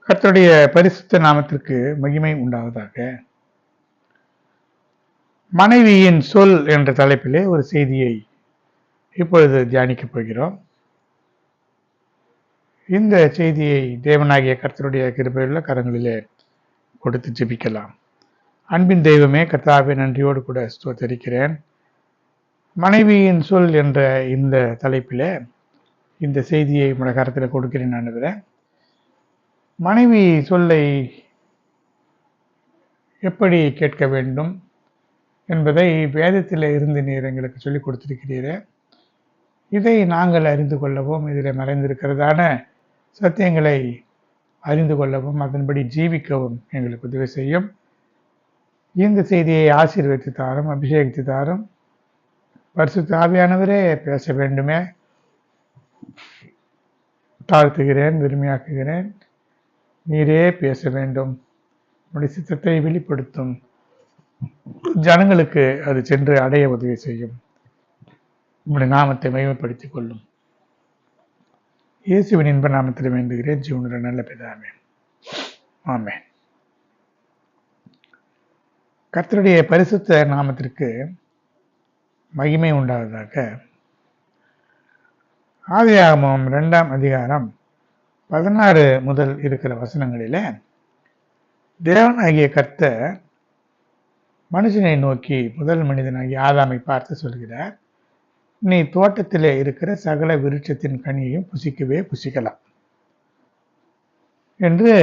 கர்த்தருடைய பரிசுத்த நாமத்திற்கு மகிமை உண்டாவதாக. மனைவியின் சொல் என்ற தலைப்பிலே ஒரு செய்தியை இப்பொழுது தியானிக்கப் போகிறோம். இந்த செய்தியை தேவனாகிய கர்த்தருடைய கிருபையுள்ள கரங்களிலே கொடுத்து ஜெபிக்கலாம். அன்பின் தெய்வமே, கர்த்தாவே, நன்றியோடு கூட ஸ்தோத்தரிக்கிறேன். மனைவியின் சொல் என்ற இந்த தலைப்பிலே இந்த செய்தியை உடைய கரத்தில் கொடுக்கிறேன். ஆண்டவரே, மனைவி சொல்லை எப்படி கேட்க வேண்டும் என்பதை வேதத்தில் இருந்து நீர் எங்களுக்கு சொல்லிக் கொடுத்திருக்கிறீரே. இதை நாங்கள் அறிந்து கொள்ளவும், இதில் மறைந்திருக்கிறதான சத்தியங்களை அறிந்து கொள்ளவும், அதன்படி ஜீவிக்கவும் எங்களுக்கு உதவி செய்யும். இந்த செய்தியை ஆசீர்வதித்து தாரும், அபிஷேகித்து தாரும். பரிசுத்த ஆவியானவரே பேச வேண்டுமே. தாழ்த்துகிறேன், விரும்பியாக்குகிறேன். நீரே பேச வேண்டும். உடைய சித்தத்தை வெளிப்படுத்தும். ஜனங்களுக்கு அது சென்று அடைய உதவி செய்யும். உங்களுடைய நாமத்தை மகிமைப்படுத்திக் கொள்ளும். இயேசுவின் இன்ப நாமத்தில் வேண்டுகிறேன், ஜீவனுடைய நல்ல பிதாவே, ஆமென். கர்த்தருடைய பரிசுத்த நாமத்திற்கு மகிமை உண்டாவதாக. ஆதியாகமம் 2ஆம் அதிகாரம் 16 முதல் இருக்கிற வசனங்களில தேவனாகிய கர்த்தர் மனுஷனை நோக்கி, முதல் மனிதனாகிய ஆதாமை பார்த்து சொல்கிறார், நீ தோட்டத்திலே இருக்கிற சகல விருட்சத்தின் கனியையும் புசிக்கவே புசிக்கலாம் என்று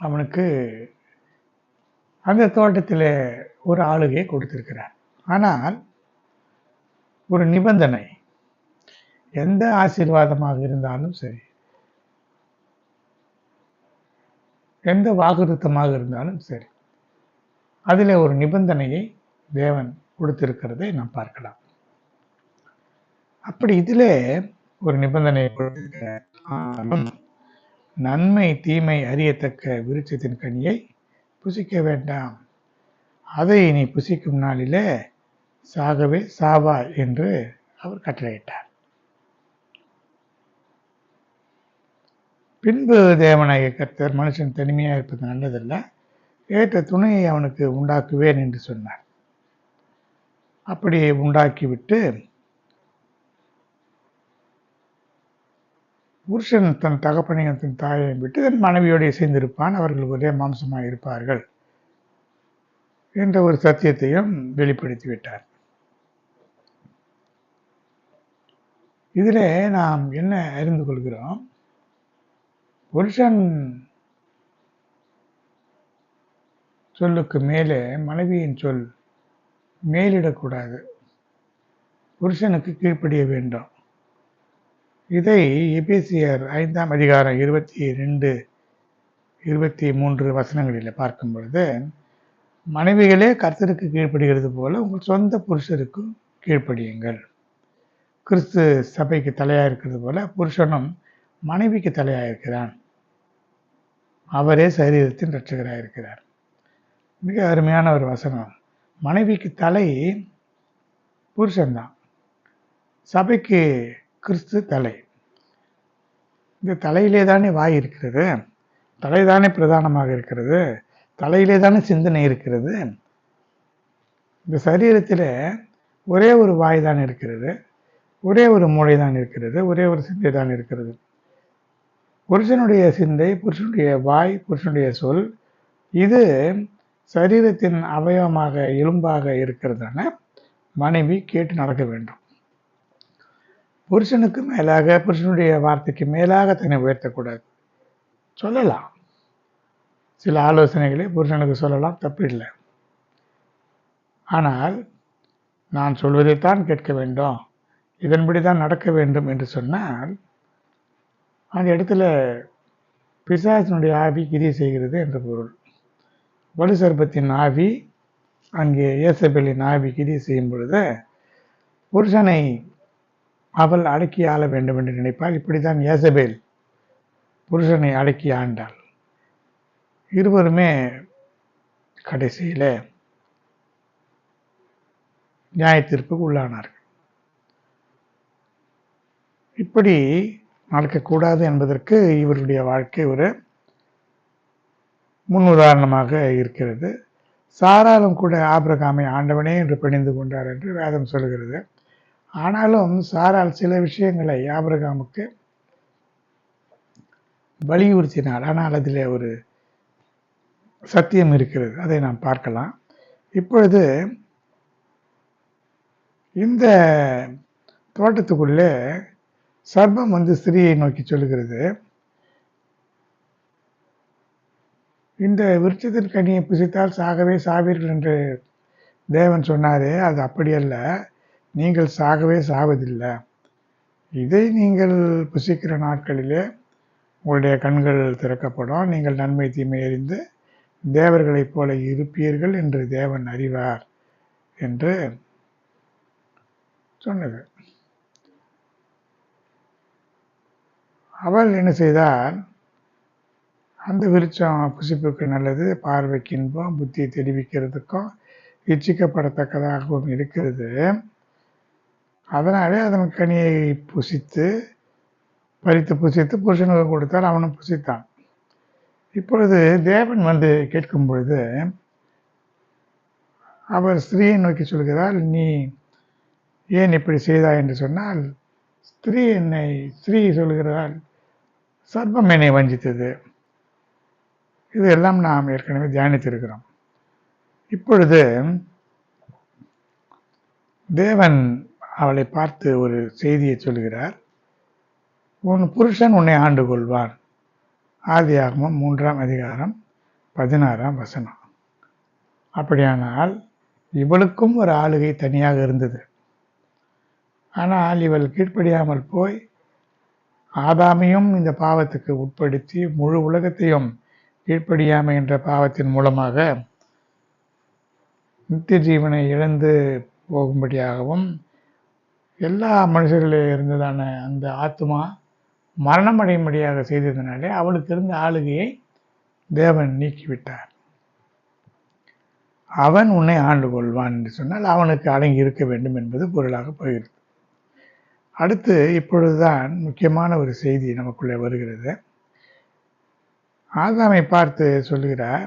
அவனுக்கு அந்த தோட்டத்திலே ஒரு ஆளுகையை கொடுத்திருக்கிறார். ஆனால் ஒரு நிபந்தனை, எந்த ஆசீர்வாதமாக இருந்தாலும் சரி, எந்த வாக்குறுத்தமாக இருந்தாலும் சரி, அதில் ஒரு நிபந்தனையை தேவன் கொடுத்திருக்கிறதை நாம் பார்க்கலாம். அப்படி இதிலே ஒரு நிபந்தனை கொடுத்திருக்கிறார், நன்மை தீமை அறியத்தக்க விருட்சத்தின் கனியை புசிக்க வேண்டாம், அதை நீ புசிக்கும் நாளிலே சாகவே சாவாய் என்று அவர் கட்டளையிட்டார். பின்பு தேவனாகிய கர்த்தர், மனுஷன் தனிமையாக இருப்பது நல்லதல்ல, ஏற்ற துணையை அவனுக்கு உண்டாக்குவேன் என்று சொன்னார். அப்படியே உண்டாக்கிவிட்டு புருஷன் தன் தகப்பனையும் தன் தாயையும் விட்டு தன் மனைவியோடு இசைந்திருப்பான், அவர்கள் ஒரே மாம்சமாக இருப்பார்கள் என்ற ஒரு சத்தியத்தையும் வெளிப்படுத்தி விட்டார். இதில் நாம் என்ன அறிந்து கொள்கிறோம்? புருஷன் சொல்லுக்கு மேலே மனைவியின் சொல் மேலிடக்கூடாது, புருஷனுக்கு கீழ்ப்படிய வேண்டும். இதை எபேசியர் 5ஆம் அதிகாரம் 22, 23 வசனங்களில் பார்க்கும் பொழுது, மனைவிகளே கர்த்தருக்கு கீழ்ப்படுகிறது போல உங்கள் சொந்த புருஷருக்கும் கீழ்ப்படியுங்கள். கிறிஸ்து சபைக்கு தலையாக இருக்கிறது போல புருஷனும் மனைவிக்கு தலையாக இருக்கிறான், அவரே சரீரத்தின் இரட்சகராக இருக்கிறார். மிக அருமையான ஒரு வசனம். மனைவிக்கு தலை புருஷன்தான், சபைக்கு கிறிஸ்து தலை. இந்த தலையிலே தானே வாய் இருக்கிறது, தலைதானே பிரதானமாக இருக்கிறது, தலையிலே தானே சிந்தனை இருக்கிறது. இந்த சரீரத்தில் ஒரே ஒரு வாய் தான் இருக்கிறது, ஒரே ஒரு மூளை தான் இருக்கிறது, ஒரே ஒரு சிந்தை தான் இருக்கிறது. புருஷனுடைய சிந்தை, புருஷனுடைய வாய், புருஷனுடைய சொல், இது சரீரத்தின் அவயவமாக எலும்பாக இருக்கிறதான மனைவி கேட்டு நடக்க வேண்டும். புருஷனுக்கு மேலாக, புருஷனுடைய வார்த்தைக்கு மேலாக தன்னை உயர்த்தக்கூடாது. சொல்லலாம், சில ஆலோசனைகளை புருஷனுக்கு சொல்லலாம், தப்பு இல்லை. ஆனால் நான் சொல்வதைத்தான் கேட்க வேண்டும், இதன்படி தான் நடக்க வேண்டும் என்று சொன்னால் அந்த இடத்துல பிசாசினுடைய ஆவி கிரியை செய்கிறது என்று பொருள். வலு சர்ப்பத்தின் ஆவி, அங்கே ஏசபேலின் ஆவி கிரியை செய்யும் பொழுது புருஷனை அவள் அடக்கி ஆள வேண்டும் என்று நினைப்பாள். இப்படித்தான் ஏசபேல் புருஷனை அடக்கி ஆண்டாள். இருவருமே கடைசியில நியாய தீர்ப்புக்கு உள்ளானார்கள். இப்படி நடக்கக்கூடாது என்பதற்கு இவருடைய வாழ்க்கை ஒரு முன் உதாரணமாக இருக்கிறது. சாராலும் கூட ஆபிரகாமை ஆண்டவனே என்று பணிந்து கொண்டார் என்று வேதம் சொல்கிறது. ஆனாலும் சாரால் சில விஷயங்களை ஆபிரகாமுக்கு வலியுறுத்தினார். ஆனால் அதில் ஒரு சத்தியம் இருக்கிறது, அதை நாம் பார்க்கலாம். இப்பொழுது இந்த தோட்டத்துக்குள்ளே சர்ப்பம் ஸ்திரீயை நோக்கி சொல்லுகிறது, இந்த விருட்சத்தின் கனியை புசித்தால் சாகவே சாவீர்கள் என்று தேவன் சொன்னாரே, அது அப்படியல்ல, நீங்கள் சாகவே சாவதில்லை. இதை நீங்கள் புசிக்கிற நாட்களிலே உங்களுடைய கண்கள் திறக்கப்படும், நீங்கள் நன்மை தீமை அறிந்து தேவர்களைப் போல இருப்பீர்கள் என்று தேவன் அறிவார் என்று சொன்னது. அவள் என்ன செய்தால், அந்த விருட்சம் புசிப்புக்கு நல்லது, பார்வைக்கு இன்பம், புத்தியை தெரிவிக்கிறதுக்கும் இச்சிக்கப்படத்தக்கதாகவும் இருக்கிறது, அதனாலே அதன் கனியை பறித்து புசித்து புருஷனுக்கு கொடுத்தால் அவனும் புசித்தான். இப்பொழுது தேவன் கேட்கும் பொழுது அவர் ஸ்திரீயை நோக்கி சொல்கிறார், நீ ஏன் இப்படி செய்தாய் என்று சொன்னால், ஸ்திரீ சொல்கிறாள், சர்ப்பம் என்னை வஞ்சித்தது. இதெல்லாம் நாம் ஏற்கனவே தியானித்திருக்கிறோம். இப்பொழுது தேவன் அவளை பார்த்து ஒரு செய்தியை சொல்கிறார், உன் புருஷன் உன்னை ஆண்டு கொள்வான். ஆதியாகமம் 3ஆம் அதிகாரம் 16ஆம் வசனம். அப்படியானால் இவளுக்கும் ஒரு ஆளுகை தனியாக இருந்தது. ஆனால் இவள் கீழ்ப்படியாமல் போய் ஆதாமையும் இந்த பாவத்துக்கு உட்படுத்தி முழு உலகத்தையும் கீழ்ப்படியாமை என்ற பாவத்தின் மூலமாக நித்திய ஜீவனை இழந்து போகும்படியாகவும் எல்லா மனுஷர்களே இருந்ததான அந்த ஆத்மா மரணம் அடையும்படியாக செய்ததினாலே அவளுக்கு இருந்த ஆளுகையை தேவன் நீக்கிவிட்டார். அவன் உன்னை ஆண்டு கொள்வான் என்று சொன்னால் அவனுக்கு அடங்கி இருக்க வேண்டும் என்பது பொருளாக போகிறது. அடுத்து இப்பொழுதுதான் முக்கியமான ஒரு செய்தி நமக்குள்ளே வருகிறது. ஆதாமை பார்த்து சொல்லுகிறார்,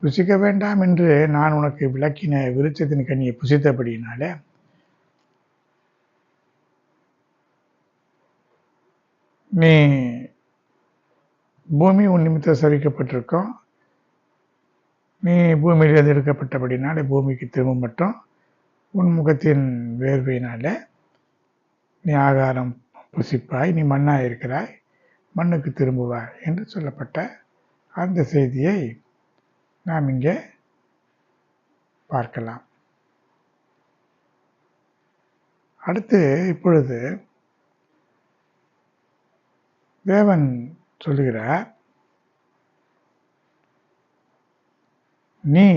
புசிக்க வேண்டாம் என்று நான் உனக்கு விளக்கின விருட்சத்தின் கனியை புசித்தபடியினாலே நீ பூமி உன் நிமித்தம் சரிக்கப்பட்டிருக்கும், நீ பூமியில் எடுக்கப்பட்டபடினாலே பூமிக்கு திரும்ப மட்டும் உன் முகத்தின் வேர்வையினால நீ ஆகாரம் புசிப்பாய், நீ மண்ணாக இருக்கிறாய், மண்ணுக்கு திரும்புவாய் என்று சொல்லப்பட்ட அந்த செய்தியை நாம் இங்கே பார்க்கலாம். அடுத்து இப்பொழுது தேவன் சொல்லுகிறார், நீ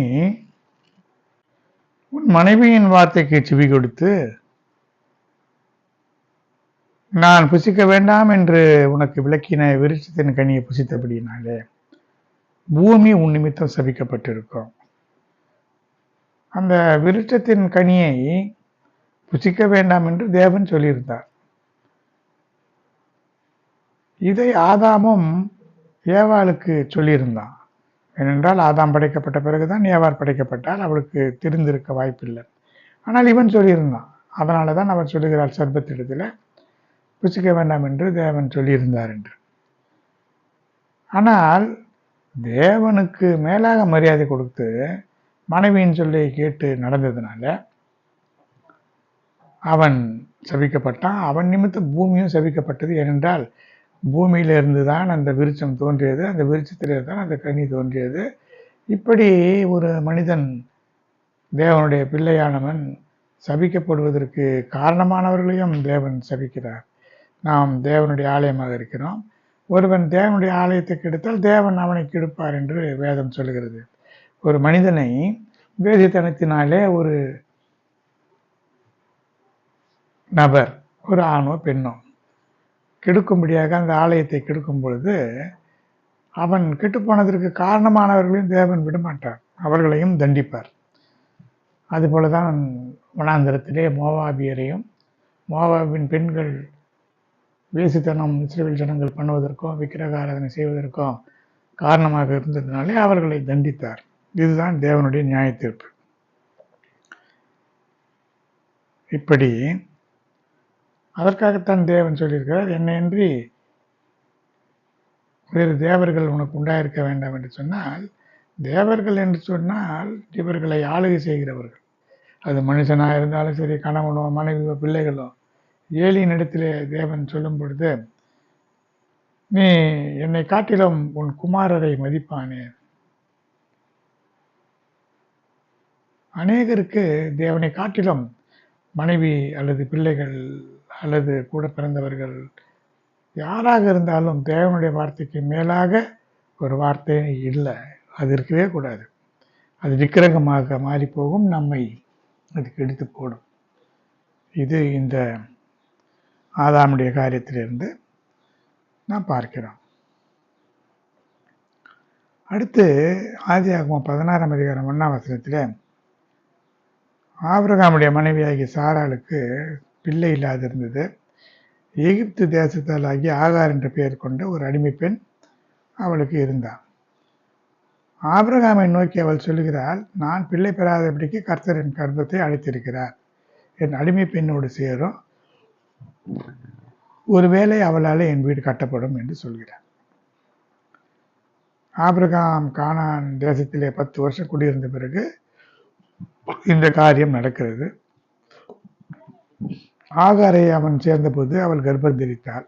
உன் மனைவியின் வார்த்தைக்கு செவி கொடுத்து நான் புசிக்க வேண்டாம் என்று உனக்கு விளக்கின விருட்சத்தின் கனியை புசித்தபடினாலே பூமி உன் நிமித்தம் சபிக்கப்பட்டிருக்கும். அந்த விருட்சத்தின் கனியை புசிக்க வேண்டாம் என்று தேவன் சொல்லியிருந்தார். இதை ஆதாமும் ஏவாளுக்கு சொல்லியிருந்தான். ஏனென்றால் ஆதாம் படைக்கப்பட்ட பிறகுதான் ஏவாள் படைக்கப்பட்டால், அவளுக்கு தெரிந்திருக்க வாய்ப்பில்லை. ஆனால் இவன் சொல்லியிருந்தான். அதனால தான் அவன் சொல்லுகிறாள் சர்ப்பத்திடத்தில் புசிக்க வேண்டாம் என்று தேவன் சொல்லியிருந்தார் என்று. ஆனால் தேவனுக்கு மேலாக மரியாதை கொடுத்து மனைவியின் சொல்லை கேட்டு நடந்ததுனால அவன் சபிக்கப்பட்டான். அவன் நிமித்தம் பூமியும் சபிக்கப்பட்டது. ஏனென்றால் பூமியிலிருந்து தான் அந்த விருட்சம் தோன்றியது, அந்த விருட்சத்திலிருந்து தான் அந்த கனி தோன்றியது. இப்படி ஒரு மனிதன், தேவனுடைய பிள்ளையானவன் சபிக்கப்படுவதற்கு காரணமானவர்களையும் தேவன் சபிக்கிறார். நாம் தேவனுடைய ஆலயமாக இருக்கிறோம். ஒருவன் தேவனுடைய ஆலயத்தை கெடுத்தால் தேவன் அவனை கெடுப்பார் என்று வேதம் சொல்கிறது. ஒரு மனிதனை வேதித்தனத்தினாலே ஒரு நபர், ஒரு ஆணோ பெண்ணோ கெடுக்கும்படியாக அந்த ஆலயத்தை கெடுக்கும் பொழுது அவன் கெட்டுப்போனதற்கு காரணமானவர்களையும் தேவன் விடமாட்டார், அவர்களையும் தண்டிப்பார். அதுபோலதான் வனாந்தரத்திலே மோவாபியரையும், மோவாபின் பெண்கள் வேசித்தனம் இஸ்ரவேல் ஜனங்கள் பண்ணுவதற்கும் விக்கிரக ஆராதனை செய்வதற்கும் காரணமாக இருந்ததினாலே அவர்களை தண்டித்தார். இதுதான் தேவனுடைய நியாய தீர்ப்பு. இப்படி அதற்காகத்தான் தேவன் சொல்லியிருக்கிறார், என்னையன்றி வேறு தேவர்கள் உனக்கு உண்டாயிருக்க வேண்டாம் என்று சொன்னால், தேவர்கள் என்று சொன்னால் இவர்களை ஆளுகை செய்கிறவர்கள். அது மனுஷனாக இருந்தாலும் சரி, கணவனோ மனைவியோ பிள்ளைகளோ. ஏலியின் இடத்திலே தேவன் சொல்லும் பொழுது, நீ என்னை காட்டிலும் உன் குமாரரை மதிப்பானே. அநேகருக்கு தேவனை காட்டிலும் மனைவி அல்லது பிள்ளைகள் அல்லது கூட பிறந்தவர்கள் யாராக இருந்தாலும் தேவனுடைய வார்த்தைக்கு மேலாக ஒரு வார்த்தை இல்லை. அது இருக்கவே கூடாது. அது விக்கிரகமாக மாறி போகும், நம்மை அதுக்கு எடுத்து போடும். இது இந்த ஆதாமுடைய காரியத்திலிருந்து நாம் பார்க்கிறோம். அடுத்து ஆதியாகமம் 16ஆம் அதிகாரம் 1ஆம் வசனத்தில் ஆபிரகாமுடைய மனைவியாகிய சாராளுக்கு பிள்ளை இல்லாதிருந்தது. எகிப்து தேசத்தால் ஆகிய ஆகார் என்ற பெயர் கொண்ட ஒரு அடிமை பெண் அவளுக்கு இருந்தாள். ஆபிரகாமை நோக்கி அவள் சொல்லுகிறாள், நான் பிள்ளை பெறாதபடிக்கு கர்த்தர் என் கர்ப்பத்தை அழைத்திருக்கிறார். என் அடிமை பெண்ணோடு சேரும், ஒருவேளை அவளால் என் வீடு கட்டப்படும் என்று சொல்கிறார். ஆபிரகாம் கானான் தேசத்திலே 10 வருஷம் குடியிருந்த பிறகு இந்த காரியம் நடக்கிறது. ஆகாரை அவன் சேர்ந்தபோது அவள் கர்ப்பம் தரித்தாள்.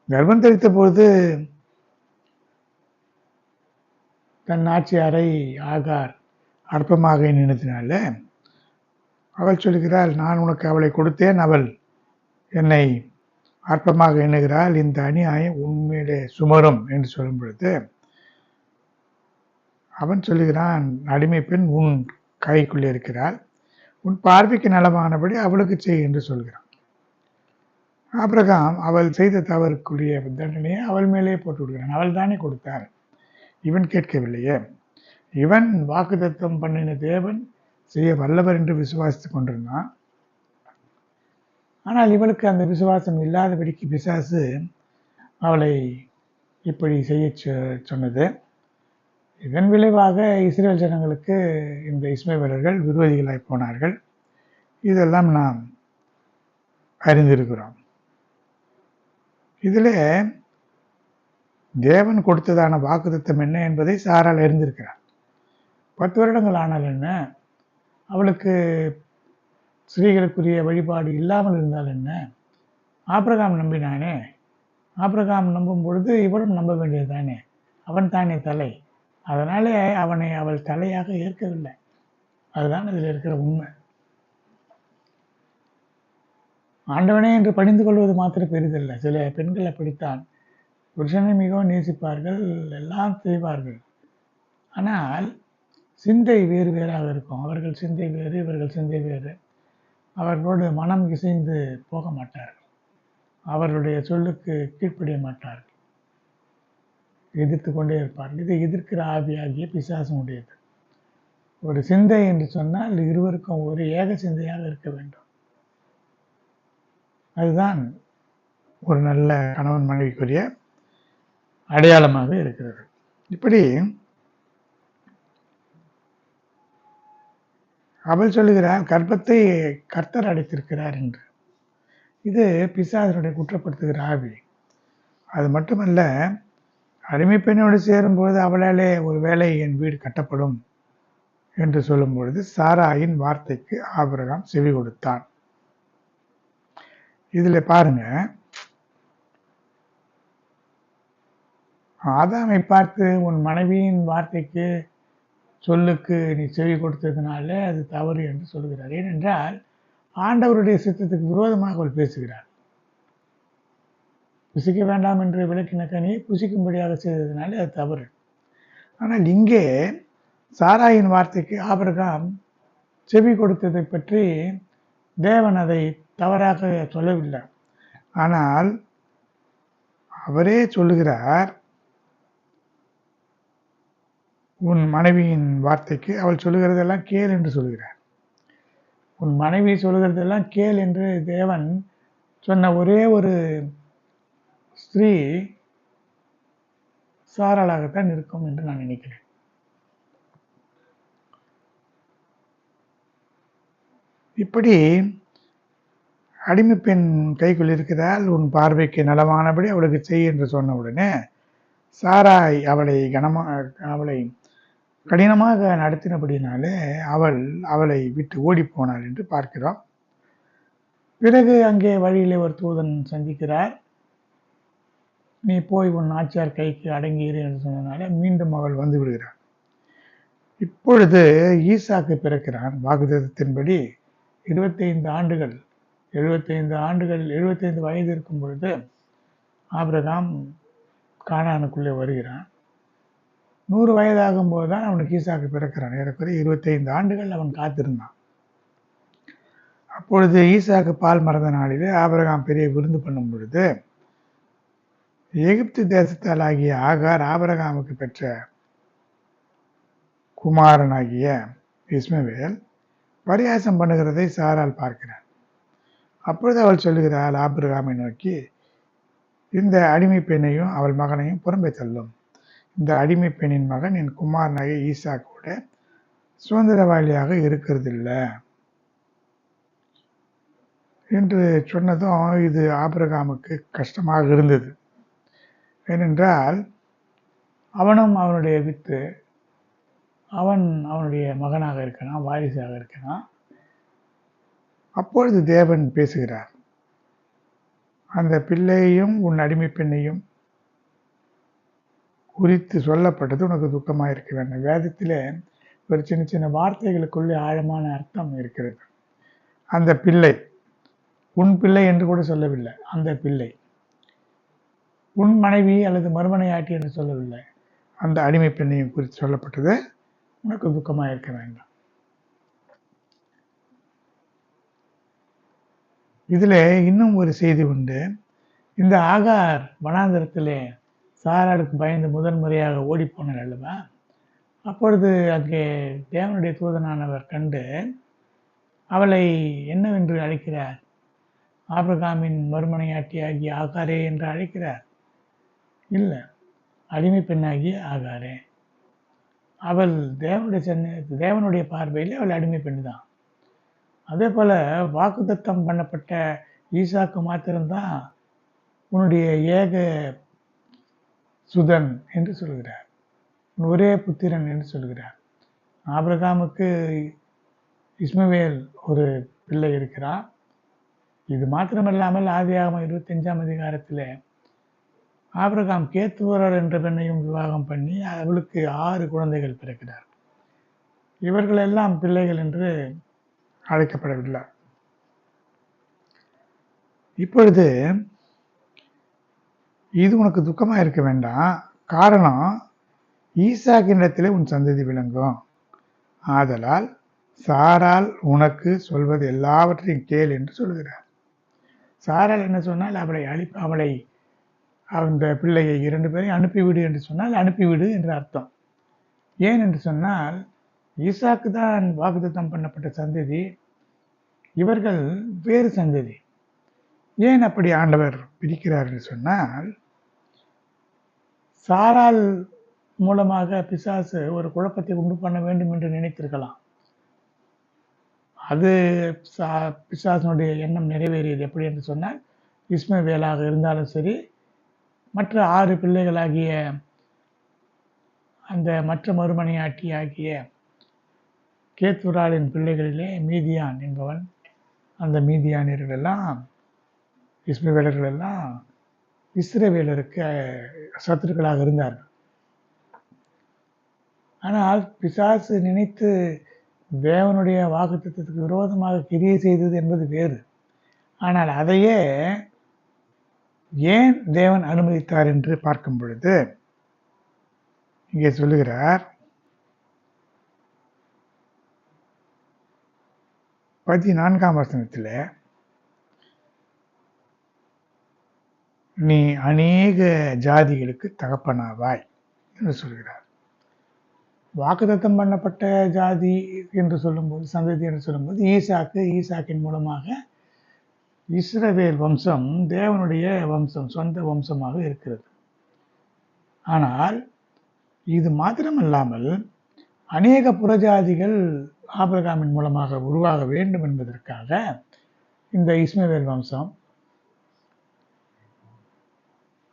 கர்ப்பம் தரித்த போது தன் நாச்சியாரை ஆகார் அற்பமாக நினைத்தினால அவள் சொல்கிறாள், நான் உனக்கு அவளை கொடுத்தேன், அவள் என்னை அற்பமாக எண்ணுகிறாள், இந்த அநியாயம் உண்மையிலே சுமரும் என்று சொல்லும் பொழுது அவன் சொல்லுகிறான், அடிமை பெண் உன் கைக்குள்ளே இருக்கிறாள், உன் பார்வைக்கு நலமானபடி அவளுக்கு செய் என்று சொல்கிறான். ஆபிரகாம் அவள் செய்த தவறுக்குரிய தண்டனையை அவள் மேலே போட்டு விடுகிறான். அவள் தானே கொடுத்தாள், இவன் கேட்கவில்லையே. இவன் வாக்குத்தத்தம் பண்ணின தேவன் செய்ய வல்லவர் என்று விசுவாசித்துக் கொண்டிருந்தான். ஆனால் இவளுக்கு அந்த விசுவாசம் இல்லாதபடிக்கு பிசாசு அவளை இப்படி செய்ய சொன்னது. இதன் விளைவாக இஸ்ரேல் ஜனங்களுக்கு இந்த இஸ்மவேலர்கள் விரோதிகளாய் போனார்கள். இதெல்லாம் நாம் அறிந்திருக்கிறோம். இதில் தேவன் கொடுத்ததான வாக்குத்தத்தம் என்ன என்பதை சாரால் அறிந்திருக்கிறார். 10 வருடங்கள் ஆனால் என்ன, அவளுக்கு ஸ்திரீகளுக்குரிய வழிபாடு இல்லாமல் இருந்தால் என்ன, ஆபிரகாம் நம்பினானே, ஆபிரகாம் நம்பும் பொழுது இவளும் நம்ப வேண்டியது தானே, அவன் தானே தலை, அதனாலே அவனை அவள் தலையாக ஏற்கவில்லை. அதுதான் அதில் இருக்கிற உண்மை. ஆண்டவனே என்று பணிந்து கொள்வது மாத்திரம் பெரிதல்ல. சில பெண்கள் அப்படித்தான், புருஷனை மிகவும் நேசிப்பார்கள், எல்லாம் செய்வார்கள், ஆனால் சிந்தை வேறு வேறாக இருக்கும். அவர்கள் சிந்தை வேறு, இவர்கள் சிந்தை வேறு. அவர்களோடு மனம் இசைந்து போக மாட்டார்கள், அவர்களுடைய சொல்லுக்கு கீழ்ப்படிய மாட்டார்கள், எதிர்த்து கொண்டே இருப்பார்கள். இதை எதிர்க்கிற ஆவியாகிய பிசாசம் உடையது. ஒரு சிந்தை என்று சொன்னால் இருவருக்கும் ஒரு ஏக சிந்தையாக இருக்க வேண்டும். அதுதான் ஒரு நல்ல கணவன் மனைவிக்குரிய அடையாளமாக இருக்கிறது. இப்படி அவள் சொல்லுகிறார், கர்ப்பத்தை கர்த்தர் அடைத்திருக்கிறார் என்று. இது பிசாசனுடைய குற்றப்படுத்துகிற ஆவி. அது மட்டுமல்ல, அடிமை பெண்ணோடு சேரும்போது அவளாலே ஒரு வேளை என் வீடு கட்டப்படும் என்று சொல்லும் பொழுது சாராயின் வார்த்தைக்கு ஆபிரகாம் செவி கொடுத்தான். இதுல பாருங்க, ஆதாமை பார்த்து உன் மனைவியின் வார்த்தைக்கு சொல்லுக்கு நீ செவி கொடுத்ததுனால அது தவறு என்று சொல்கிறார். ஏனென்றால் ஆண்டவருடைய சித்தத்துக்கு விரோதமாக அவள் பேசுகிறார். புசிக்க வேண்டாம் என்று விளக்கின கனியை புசிக்கும்படியாக செய்ததுனாலே அது தவறு. ஆனால் இங்கே சாராயின் வார்த்தைக்கு ஆபிரகாம் செவி கொடுத்ததை பற்றி தேவன் அதை தவறாக சொல்லவில்லை. ஆனால் அவரே சொல்லுகிறார், உன் மனைவியின் வார்த்தைக்கு அவள் சொல்லுகிறதெல்லாம் கேள் என்று சொல்கிறார். உன் மனைவி சொல்லுகிறதெல்லாம் கேள் என்று தேவன் சொன்ன ஒரே ஒரு ஸ்திரீ சாராளாகத்தான் இருக்கும் என்று நான் நினைக்கிறேன். இப்படி அடிமை பெண் கைக்குள் இருக்கிறாள், உன் பார்வைக்கு நலமானபடி அவளுக்கு செய் என்று சொன்ன உடனே சாராய் அவளை கடினமாக நடத்தினபடினாலே அவளை விட்டு ஓடி போனாள் என்று பார்க்கிறோம். பிறகு அங்கே வழியிலே ஒரு தூதன் சந்திக்கிறார். நீ போய் உன் ஆட்சியார் கைக்கு அடங்கியிரு என்று சொன்னதுனால மீண்டும் அவள் வந்து விடுகிறாள். இப்பொழுது ஈசாக்கு பிறக்கிறான். வாக்குத்தத்தத்தின்படி 75 ஆண்டுகள் 75 வயது இருக்கும் பொழுது ஆபிரகாம் கானானுக்குள்ளே வருகிறான். 100 வயதாகும் போதுதான் அவனுக்கு ஈசாக்கு பிறக்கிறான். ஏறக்குறைய 25 ஆண்டுகள் அவன் காத்திருந்தான். அப்பொழுது ஈசாக்கு பால் மறந்த நாளிலே ஆபிரகாம் பெரிய விருந்து பண்ணும் பொழுது எகிப்து தேசத்தால் ஆகிய ஆகார் ஆபிரகாமுக்கு பெற்ற குமாரனாகிய இஸ்மவேல் பரியாசம் பண்ணுகிறதை சாரால் பார்க்கிறார். அப்பொழுது அவள் சொல்லுகிறாள் ஆபிரகாமை நோக்கி, இந்த அடிமை பெண்ணையும் அவள் மகனையும் புறம்பே தள்ளும். இந்த அடிமை பெண்ணின் மகன் என் குமாரனாகிய ஈசாக்கோட சுதந்திரவாளியாக இருக்கிறதில்லை என்று சொன்னதும் இது ஆபிரகாமுக்கு கஷ்டமாக இருந்தது. ஏனென்றால் அவனும் அவனுடைய வித்து, அவனுடைய மகனாக இருக்கிறான், வாரிசாக இருக்கிறான். அப்பொழுது தேவன் பேசுகிறார், அந்த பிள்ளையையும் உன் அடிமை பெண்ணையும் குறித்து சொல்லப்பட்டது உனக்கு துக்கமாக இருக்க வேண்டும். வேதத்திலே ஒரு சின்ன சின்ன வார்த்தைகளுக்குள்ளே ஆழமான அர்த்தம் இருக்கிறது. அந்த பிள்ளை உன் பிள்ளை என்று கூட சொல்லவில்லை, அந்த பிள்ளை உன் மனைவி அல்லது மறுமனையாட்டி என்று சொல்லவில்லை, அந்த அடிமை பெண்ணையும் குறித்து சொல்லப்பட்டது உனக்கு துக்கமாக இருக்க வேண்டாம். இதில் இன்னும் ஒரு செய்தி உண்டு. இந்த ஆகார் வனாந்தரத்திலே சாராளுக்கு பயந்து முதன்முறையாக ஓடி போனார் அல்லவா? அப்பொழுது அங்கே தேவனுடைய தூதனானவர் கண்டு அவளை என்னவென்று அழைக்கிறார்? ஆபிரகாமின் மறுமனையாட்டி ஆகிய ஆகாரே என்று அழைக்கிறார்? இல்லை, அடிமை பெண்ணாகிய ஆகாரே. அவள் தேவனுடைய பார்வையில் அவள் அடிமை பெண்ணு தான். அதே போல வாக்குத்தத்தம் பண்ணப்பட்ட ஈசாக்கு மாத்திரம்தான் உன்னுடைய ஏக சுதன் என்று சொல்கிறார், ஒரே புத்திரன் என்று சொல்கிறார். ஆபிரகாமுக்கு இஸ்மவேல் ஒரு பிள்ளை இருக்கிறான். இது மாத்திரமல்லாமல் ஆதியாகமம் 25ஆம் அதிகாரத்தில் ஆபிரகாம் கேத்துவரர் என்ற பெண்ணையும் விவாகம் பண்ணி அவளுக்கு 6 குழந்தைகள் பிறக்கிறார். இவர்கள் எல்லாம் பிள்ளைகள் என்று அழைக்கப்படவில்லை. இப்பொழுது இது உனக்கு துக்கமாக இருக்க வேண்டாம். காரணம், ஈசாக்கினிடத்திலே உன் சந்ததி விளங்கும். ஆதலால் சாரால் உனக்கு சொல்வது எல்லாவற்றையும் கேள் என்று சொல்கிறார். சாரால் என்ன சொன்னால் அவளை அந்த பிள்ளையை 2 பேரையும் அனுப்பிவிடு என்று சொன்னால் அனுப்பிவிடு என்று அர்த்தம். ஏன் என்று சொன்னால் ஈசாக்கு தான் வாக்குத்தத்தம் பண்ணப்பட்ட சந்ததி, இவர்கள் வேறு சந்ததி. ஏன் அப்படி ஆண்டவர் பிரிக்கிறார் என்று சொன்னால், சாரால் மூலமாக பிசாசு ஒரு குழப்பத்தை உண்டு பண்ண வேண்டும் என்று நினைத்திருக்கலாம். அது பிசாசனுடைய எண்ணம் நிறைவேறியது. எப்படி என்று சொன்னால், இஸ்மவேலாக இருந்தாலும் சரி, மற்ற 6 பிள்ளைகளாகிய அந்த மற்ற மறுமனையாட்டி ஆகிய கேத்துராளின் பிள்ளைகளிலே மீதியான் என்பவன், அந்த மீதியானியர்களெல்லாம் இஸ்மவேலர்களெல்லாம் இஸ்ரவேலருக்கு சத்துருக்களாக இருந்தார்கள். ஆனால் பிசாசு நினைத்து தேவனுடைய வாக்குத்தத்தத்துக்கு விரோதமாக கிரியை செய்தது என்பது வேறு. ஆனால் அதையே ஏன் தேவன் அனுமதித்தார் என்று பார்க்கும் பொழுது இங்கே சொல்லுகிறார், 14ஆம் வசனத்தில், நீ அநேக ஜாதிகளுக்கு தகப்பனாவாய் என்று சொல்கிறார். வாக்குத்தத்தம் பண்ணப்பட்ட ஜாதி என்று சொல்லும்போது, சந்ததி என்று சொல்லும்போது ஈசாக்கின் மூலமாக இஸ்ரவேல் வம்சம் தேவனுடைய வம்சம், சொந்த வம்சமாக இருக்கிறது. ஆனால் இது மாத்திரமல்லாமல் அநேக புறஜாதிகள் ஆபிரகாமின் மூலமாக உருவாக வேண்டும் என்பதற்காக இந்த இஸ்மவேல் வம்சம்,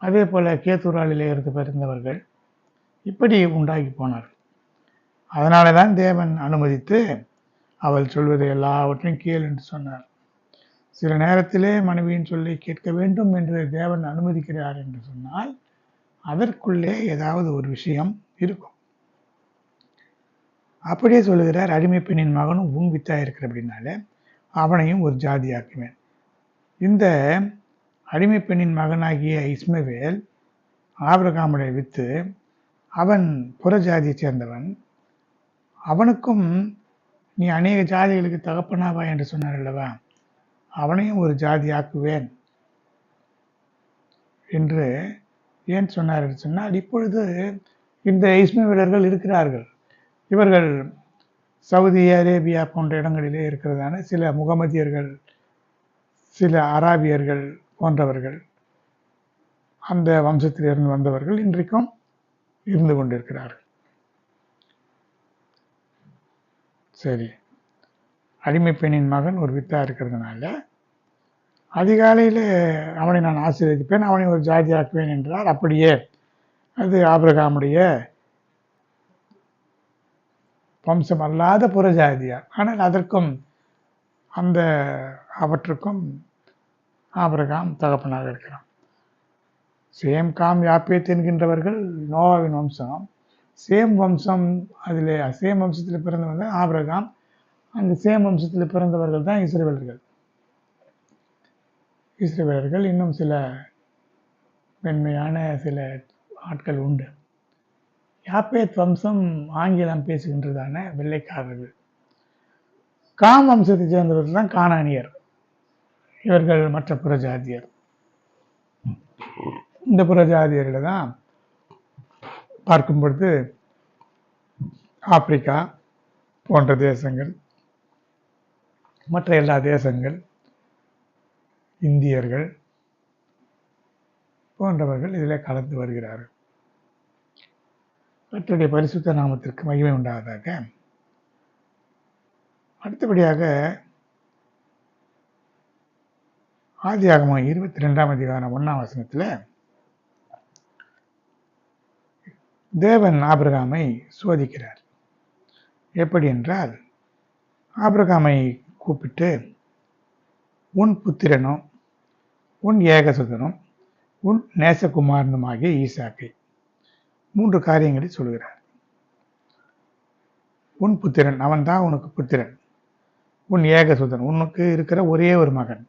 அதே போல கேத்தூராலிலே இருந்து பிறந்தவர்கள் இப்படி உண்டாகி போனார். அதனால தான் தேவன் அனுமதித்து அவள் சொல்வதை எல்லாவற்றையும் கேள் என்று சொன்னார். சில நேரத்திலே மனைவியின் சொல்லை கேட்க வேண்டும் என்று தேவன் அனுமதிக்கிறார் என்று சொன்னால் அதற்குள்ளே ஏதாவது ஒரு விஷயம் இருக்கும். அப்படியே சொல்லுகிறார், அடிமை பெண்ணின் மகனும் உன் வித்தா இருக்கிற அப்படின்னால அவனையும் ஒரு ஜாதியாக்குவேன். இந்த அடிமை பெண்ணின் மகனாகிய இஸ்மவேல் ஆபிரகாமுடைய வித்து, அவன் புற ஜாதியை சேர்ந்தவன், அவனுக்கும் நீ அநேக ஜாதிகளுக்கு தகப்பனாவா என்று சொன்னார் அல்லவா, அவனையும் ஒரு ஜாதியாக்குவேன் என்று ஏன் சொன்னார் என்று சொன்னால், இப்பொழுது இந்த இஸ்மவேலர்கள் இருக்கிறார்கள். இவர்கள் சவுதி அரேபியா போன்ற இடங்களிலே இருக்கிறதான சில முகமதியர்கள், சில அராபியர்கள் போன்றவர்கள், அந்த வம்சத்திலிருந்து வந்தவர்கள் இன்றைக்கும் இருந்து கொண்டிருக்கிறார்கள். சரி, அடிமை பெண்ணின் மகன் ஒரு வித்தா இருக்கிறதுனால அதிகாலையில் அவனை நான் ஆசீர்வதிப்பேன், அவனை ஒரு ஜாதி ஆக்குவேன் என்றார். அப்படியே அது ஆபிரகாமுடைய வம்சம் அல்லாத புற ஜாதியார். ஆனால் அதற்கும் அவற்றுக்கும் ஆபிரகாம் தகப்பனாக இருக்கிறான். சேம் காம் யாப்பேத் என்கின்றவர்கள் நோவாவின் வம்சம். சேம் வம்சம், அதில் சேம் வம்சத்தில் பிறந்தவங்க தான் ஆபிரகாம். அந்த சேம் வம்சத்தில் பிறந்தவர்கள் தான் இஸ்ரவேலர்கள். இஸ்ரவேலர்கள் இன்னும் சில மென்மையான சில ஆட்கள் உண்டு. யாப்பேத் வம்சம் ஆங்கிலம் பேசுகின்றதான வெள்ளைக்காரர்கள். காம் வம்சத்தை சேர்ந்தவர்கள் தான் கானானியர். இவர்கள் மற்ற புறஜாதியர். இந்த புறஜாதியர்கள் தான் பார்க்கும் பொழுது ஆப்பிரிக்கா போன்ற தேசங்கள், மற்ற எல்லா தேசங்கள், இந்தியர்கள் போன்றவர்கள் இதில் கலந்து வருகிறார்கள். கர்த்தருடைய பரிசுத்த நாமத்திற்கு மகிமை உண்டாவதாக. அடுத்தபடியாக ஆதியாகமம் 22ஆம் அதிகாரம் 1ஆம் வசனத்தில் தேவன் ஆபிரகாமை சோதிக்கிறார். எப்படி என்றால், ஆபிரகாமை கூப்பிட்டு உன் புத்திரனும் உன் ஏகசுதனும் உன் நேசகுமாரனுமாகிய ஈசாக்கை 3 காரியங்களை சொல்கிறார். உன் புத்திரன், அவன் தான் உனக்கு புத்திரன். உன் ஏகசுதன், உனக்கு இருக்கிற ஒரே ஒரு மகன்.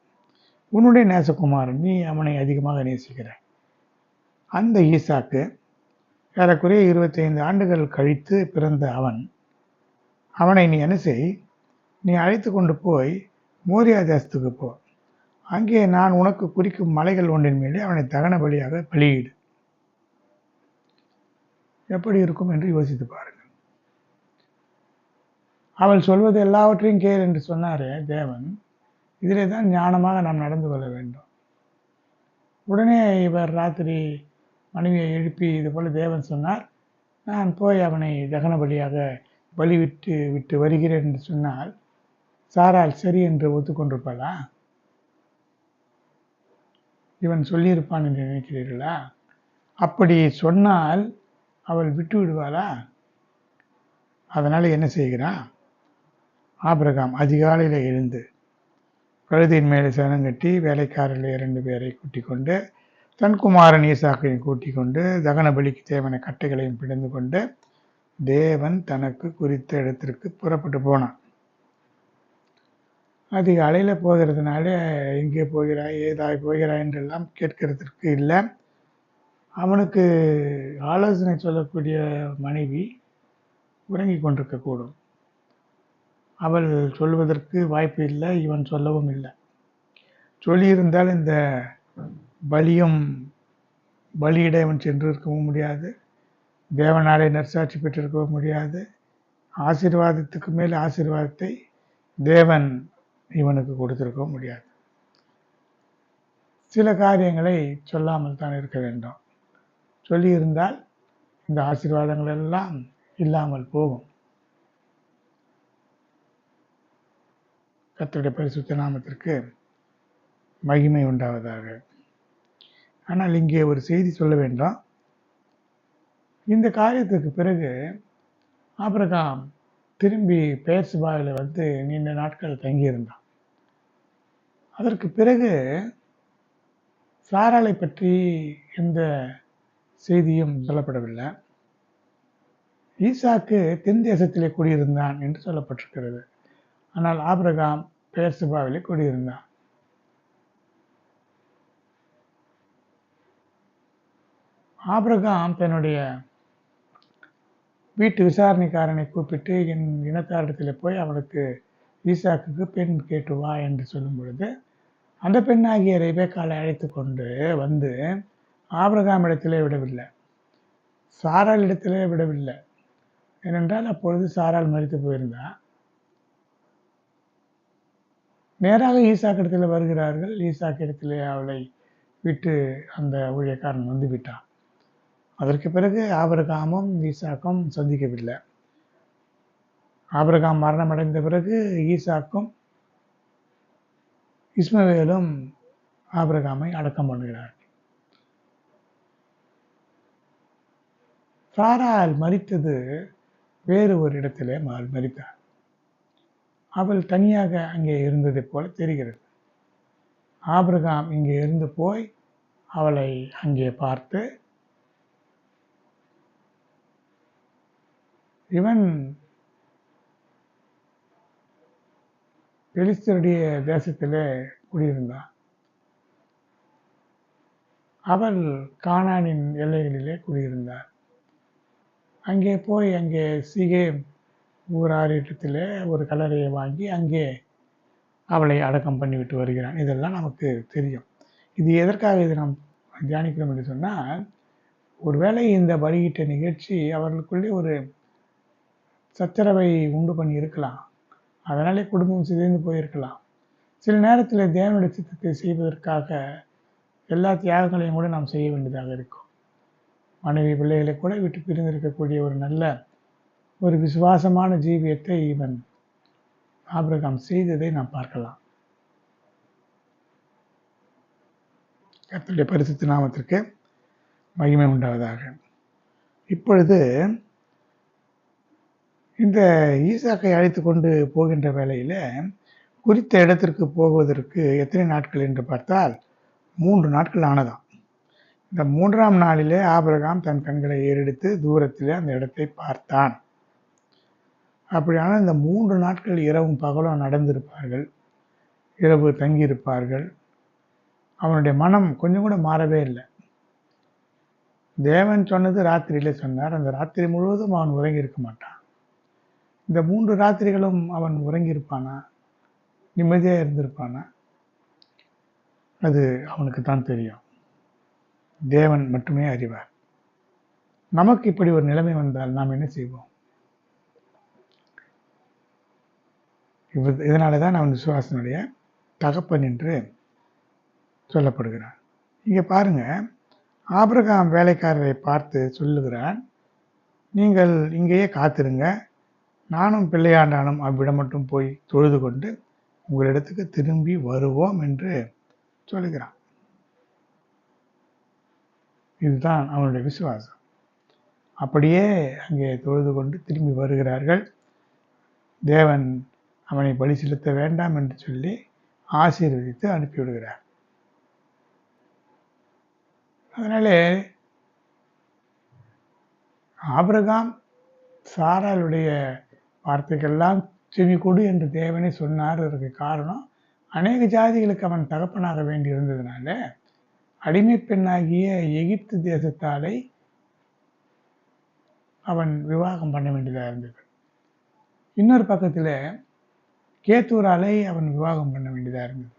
உன்னுடைய நேசகுமாரன், நீ அவனை அதிகமாக நேசிக்கிறாய். அந்த ஈசாக்கு ஏறக்குறைய 25 ஆண்டுகள் கழித்து பிறந்த அவனை நீ என்ன செய், நீ அழைத்து கொண்டு போய் மோரியா தேசத்துக்கு போ. அங்கே நான் உனக்கு குறிக்கும் மலைகள் ஒன்றின் மேலே அவனை தகன பலியாக பலியிடு. எப்படி இருக்கும் என்று யோசித்து பாருங்கள். அவள் சொல்வது எல்லாவற்றையும் கேள் என்று சொன்னாரே தேவன். இதிலே தான் ஞானமாக நாம் நடந்து கொள்ள வேண்டும். உடனே இவர் ராத்திரி மனைவியை எழுப்பி இது போல தேவன் சொன்னார், நான் போய் அவனை தகன பலியாக பலி விட்டு வருகிறேன் என்று சொன்னால் சாரால் சரி என்று ஒத்துக்கொண்டிருப்பாளா? இவன் சொல்லியிருப்பான் என்று நினைக்கிறீர்களா? அப்படி சொன்னால் அவள் விட்டு விடுவாளா? அதனால என்ன செய்கிறான் ஆபிரகாம்? அதிகாலையில் எழுந்து கழுதையின் மேலே சனங்கட்டி வேலைக்காரர்கள் 2 பேரை கூட்டிக் கொண்டு தன் குமாரன் ஈசாக்கையும் கூட்டிக் கொண்டு தகன பலிக்கு தேவன கட்டைகளையும் பிடிந்து கொண்டு தேவன் தனக்கு குறித்த இடத்திற்கு புறப்பட்டு போனான். அதிகாலையில் போகிறதுனால எங்கே போகிறாய், ஏதாய் போகிறாய் என்றெல்லாம் கேட்கறதுக்கு இல்லை. அவனுக்கு ஆலோசனை சொல்லக்கூடிய மனைவி உறங்கி கொண்டிருக்கக்கூடும். அவள் சொல்வதற்கு வாய்ப்பு இல்லை, இவன் சொல்லவும் இல்லை. சொல்லியிருந்தால் இந்த பலியிட இவன் சென்று இருக்கவும் முடியாது, தேவனாலே நற்சாட்சி பெற்றிருக்கவும் முடியாது. ஆசீர்வாதத்துக்கு மேல் ஆசீர்வாதத்தை தேவன் இவனுக்கு கொடுத்திருக்கவும் முடியாது. சில காரியங்களை சொல்லாமல் தான் இருக்க வேண்டும். சொல்லியிருந்தால் இந்த ஆசீர்வாதங்கள் எல்லாம் இல்லாமல் போகும். கர்த்தருடைய பரிசுத்த நாமத்திற்கு மகிமை உண்டாவதாக. ஆனால் இங்கே ஒரு செய்தி சொல்ல வேண்டும். இந்த காரியத்துக்கு பிறகு ஆபிரகாம் திரும்பி பெயர்செபாவில் வந்து நீண்ட நாட்கள் தங்கியிருந்தான். அதற்கு பிறகு சாராளை பற்றி எந்த செய்தியும் சொல்லப்படவில்லை. ஈசாக்கு தென் தேசத்திலே குடியிருந்தான் என்று சொல்லப்பட்டிருக்கிறது. ஆனால் ஆபிரகாம் பெயர்செபாவிலே குடியிருந்தான். ஆபிரகாம் தன்னுடைய வீட்டு விசாரணைக்காரனை கூப்பிட்டு என் இனத்தாரிடத்தில் போய் அவனுக்கு ஈசாக்குக்கு பெண் கேட்டு வா என்று சொல்லும் பொழுது அந்த பெண்ணாகிய ரெபெக்காளை அழைத்து கொண்டு வந்து ஆபிரகாம் இடத்திலே விடவில்லை, சாராள் இடத்திலே விடவில்லை. ஏனென்றால் அப்பொழுது சாராள் மரித்து போயிருந்தா. நேராக ஈசாக்கு இடத்துல வருகிறார்கள். ஈசாக்கு இடத்திலே அவளை விட்டு அந்த ஊழியக்காரன் வந்து விட்டான். அதற்கு பிறகு ஆபிரகாமும் ஈசாக்கும் சந்திக்கவில்லை. ஆபிரகாம் மரணம் அடைந்த பிறகு ஈசாக்கும் இஸ்மவேலும் ஆபிரகாமை அடக்கம் பண்ணுகிறார்கள். சாராள் மரித்தது வேறு ஒரு இடத்திலே மரித்தார். அவள் தனியாக அங்கே இருந்ததை போல தெரிகிறது. ஆபிரகாம் இங்கே இருந்து போய் அவளை அங்கே பார்த்து, இவன் பெலிஸ்தருடைய தேசத்திலே குடியிருந்தான். அவள் கானானின் எல்லைகளிலே குடியிருந்தார். அங்கே போய் அங்கே சீகேம் ஊராரிடத்திலே ஒரு கல்லறையை வாங்கி அங்கே அவளை அடக்கம் பண்ணிவிட்டு வருகிறான். இதெல்லாம் நமக்கு தெரியும். இது எதற்காக இதை நாம் தியானிக்கிறோம் என்று சொன்னால், ஒருவேளை இந்த பலியிட்ட நிகழ்ச்சி அவர்களுக்குள்ளே ஒரு சச்சரவை உண்டு பண்ணி இருக்கலாம். அதனாலே குடும்பம் சிதைந்து போயிருக்கலாம். சில நேரத்தில் தேவனுடைய சித்தத்தை செய்வதற்காக எல்லா தியாகங்களையும் கூட நாம் செய்ய வேண்டியதாக இருக்கும். மனைவி பிள்ளைகளை கூட விட்டு பிரிந்திருக்கக்கூடிய ஒரு நல்ல ஒரு விசுவாசமான ஜீவியத்தை இவன் ஆபிரகாம் செய்ததை நாம் பார்க்கலாம். கர்த்தருடைய பரிசுத்த நாமத்திற்கு மகிமை உண்டாவதாக. இப்பொழுது இந்த ஈசாக்கை அழைத்து கொண்டு போகின்ற வேளையில் குறித்த இடத்திற்கு போவதற்கு எத்தனை நாட்கள் என்று பார்த்தால் 3 நாட்கள் ஆனதாம். இந்த 3ஆம் நாளிலே ஆபிரகாம் தன் கண்களை ஏறெடுத்து தூரத்திலே அந்த இடத்தை பார்த்தான். அப்படியான இந்த 3 நாட்கள் இரவும் பகலும் நடந்திருப்பார்கள், இரவு தங்கியிருப்பார்கள். அவனுடைய மனம் கொஞ்சம் கூட மாறவே இல்லை. தேவன் சொன்னது ராத்திரியிலே சொன்னார். அந்த ராத்திரி முழுவதும் அவன் உறங்கி இருக்க மாட்டான். இந்த 3 ராத்திரிகளும் அவன் உறங்கியிருப்பானா, நிம்மதியாக இருந்திருப்பானா, அது அவனுக்கு தான் தெரியும். தேவன் மட்டுமே அறிவார். நமக்கு இப்படி ஒரு நிலைமை வந்தால் நாம் என்ன செய்வோம்? இதனால தான் அவன் விசுவாசனுடைய தகப்பன் என்று சொல்லப்படுகிறான். இங்கே பாருங்க, ஆபிரகாம் வேலைக்காரரை பார்த்து சொல்லுகிறான், நீங்கள் இங்கேயே காத்திருங்க, நானும் பிள்ளையாண்டானும் அவ்விடம் மட்டும் போய் தொழுது கொண்டு உங்களிடத்துக்கு திரும்பி வருவோம் என்று சொல்லுகிறான். இதுதான் அவனுடைய விசுவாசம். அப்படியே அங்கே தொழுது கொண்டு திரும்பி வருகிறார்கள். தேவன் அவனை பலி செலுத்த வேண்டாம் என்று சொல்லி ஆசீர்வதித்து அனுப்பிவிடுகிறார். அதனாலே ஆபிரகாம் சாராளுடைய வார்த்தைக்கெல்லாம் செவி கொடு என்று தேவனே சொன்னார். அதற்கு காரணம், அநேக ஜாதிகளுக்கு அவன் தகப்பனாக வேண்டி இருந்ததுனால அடிமை பெண்ணாகிய எகிப்து தேசத்தாலை அவன் விவாகம் பண்ண வேண்டியதாக இருந்தது. இன்னொரு பக்கத்தில் கேத்தூராலை அவன் விவாகம் பண்ண வேண்டியதாக இருந்தது.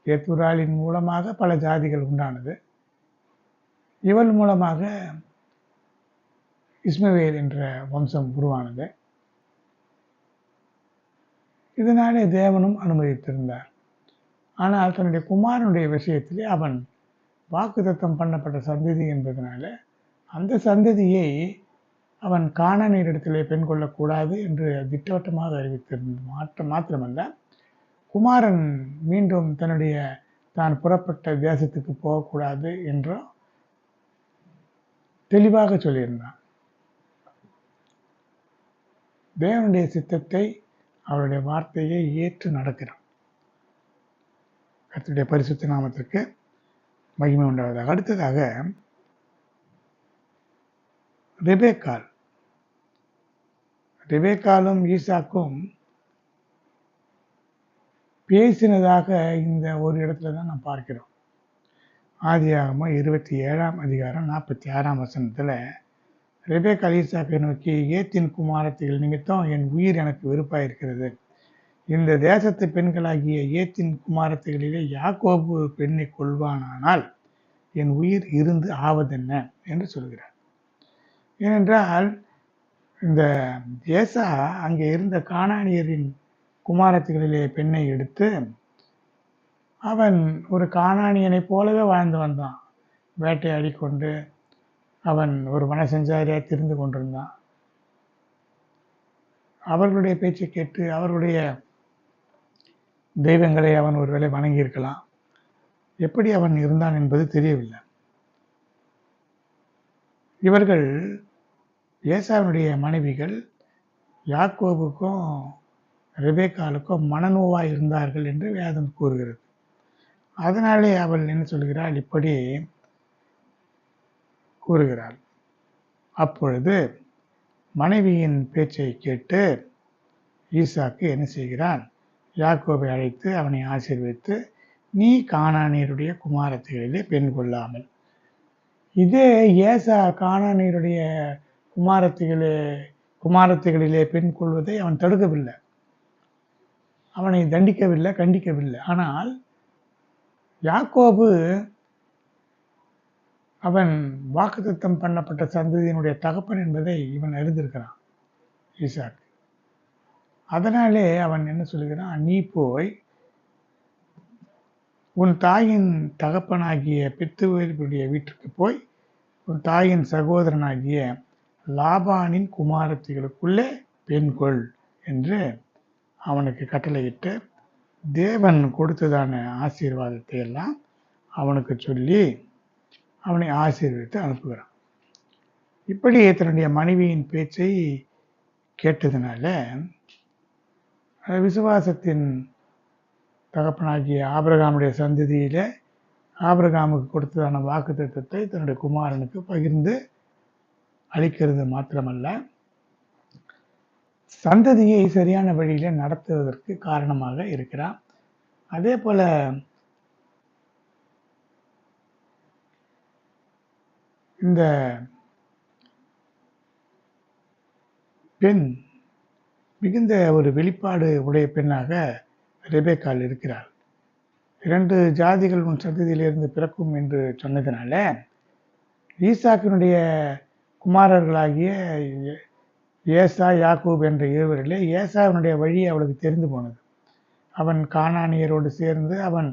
கேத்தூராலின் மூலமாக பல ஜாதிகள் உண்டானது. இவள் மூலமாக இஸ்மவேல் என்ற வம்சம் உருவானது. இதனாலே தேவனும் அனுமதித்திருந்தார். ஆனால் தன்னுடைய குமாரனுடைய விஷயத்திலே அவன் வாக்குத்தத்தம் பண்ணப்பட்ட சந்ததி என்பதனால அந்த சந்ததியை அவன் கானானியரிடத்திலே பெண் கொள்ளக்கூடாது என்று திட்டவட்டமாக அறிவித்திருந்த மாத்திரமல்ல, குமாரன் மீண்டும் தான் புறப்பட்ட தேசத்துக்கு போகக்கூடாது என்றும் தெளிவாக சொல்லியிருந்தான். தேவனுடைய சித்தத்தை, அவருடைய வார்த்தையை ஏற்று நடக்கிறான். கர்த்தருடைய பரிசுத்த நாமத்திற்கு மகிமை உண்டாவதாக. அடுத்ததாக ரெபேக்காலும் ஈசாக்கும் பேசினதாக இந்த ஒரு இடத்துல தான் நாம் பார்க்கிறோம். ஆதியாகமம் 27ஆம் அதிகாரம் 46ஆம் வசனத்தில் ரெபேக்காள் ஈசாக்கை நோக்கி, ஏத்தின் குமாரத்திகள் நிமித்தம் என் உயிர் எனக்கு வெறுப்பாயிருக்கிறது. இந்த தேசத்து பெண்களாகிய ஏத்தின் குமாரத்திகளிலே யாக்கோபு பெண்ணை கொள்வானானால் என் உயிர் இருந்து ஆவதென்ன என்று சொல்கிறார். ஏனென்றால் இந்த ஏசா அங்கே இருந்த கானானியரின் குமாரத்திகளிலே பெண்ணை எடுத்து அவன் ஒரு கானானியனைப் போலவே வாழ்ந்து வந்தான். வேட்டையாடி கொண்டு அவன் ஒரு வனசஞ்சாரியாக திரிந்து கொண்டிருந்தான். அவர்களுடைய பேச்சை கேட்டு அவர்களுடைய தெய்வங்களை அவன் ஒருவேளை வணங்கியிருக்கலாம். எப்படி அவன் இருந்தான் என்பது தெரியவில்லை. இவர்கள் ஏசாவினுடைய மனைவிகள் யாக்கோபுக்கும் ரெபேக்காளுக்கும் மனநோவாய் இருந்தார்கள் என்று வேதம் கூறுகிறது. அதனாலே அவள் என்ன சொல்கிறாள்? இப்படி கூறுகிறாள். அப்பொழுது மனைவியின் பேச்சை கேட்டு ஈசாக்கு என்ன செய்கிறான்? யாக்கோபை அழைத்து அவனை ஆசீர்வதித்து, நீ கானானியருடைய குமாரத்திகளிலே பெண் கொள்ளாமல். இதே ஏசா கானானியருடைய குமாரத்திகளிலே பெண் கொள்வதை அவன் தடுக்கவில்லை, அவனை தண்டிக்கவில்லை, கண்டிக்கவில்லை. ஆனால் யாக்கோபு அவன் வாக்குத்தத்தம் பண்ணப்பட்ட சந்ததியினுடைய தகப்பன் என்பதை இவன் அறிந்திருக்கிறான், ஈசாக்கு. அதனாலே அவன் என்ன சொல்கிறான்? நீ போய் உன் தாயின் தகப்பனாகிய பித்துவேலுடைய வீட்டுக்கு போய் உன் தாயின் சகோதரனாகிய லாபானின் குமாரத்திகளுக்குள்ளே பெண் கொள் என்று அவனுக்கு கட்டளையிட்டு தேவன் கொடுத்ததான ஆசீர்வாதத்தை எல்லாம் அவனுக்கு சொல்லி அவனை ஆசீர்வதித்து அனுப்புகிறான். இப்படி தன்னுடைய மனைவியின் பேச்சை கேட்டதுனால விசுவாசத்தின் தகப்பனாகிய ஆபிரகாமுடைய சந்ததியில ஆபிரகாமுக்கு கொடுத்ததான வாக்குத்தத்தத்தை தன்னுடைய குமாரனுக்கு பகிர்ந்து அளிக்கிறது மாத்திரமல்ல, சந்ததியை சரியான வழியில நடத்துவதற்கு காரணமாக இருக்கிறார். அதே போல இந்த பெண் மிகுந்த ஒரு வெளிப்பாடு உடைய பெண்ணாக ரெபேக்காள் இருக்கிறாள். 2 ஜாதிகள் உன் சந்ததியிலிருந்து பிறக்கும் என்று சொன்னதுனால ஈசாக்கினுடைய குமாரர்களாகிய ஏசா யாக்கூப் என்ற இருவரிலே ஏசாவினுடைய வழி அவளுக்கு தெரிந்து போனது. அவன் கானானியரோடு சேர்ந்து அவன்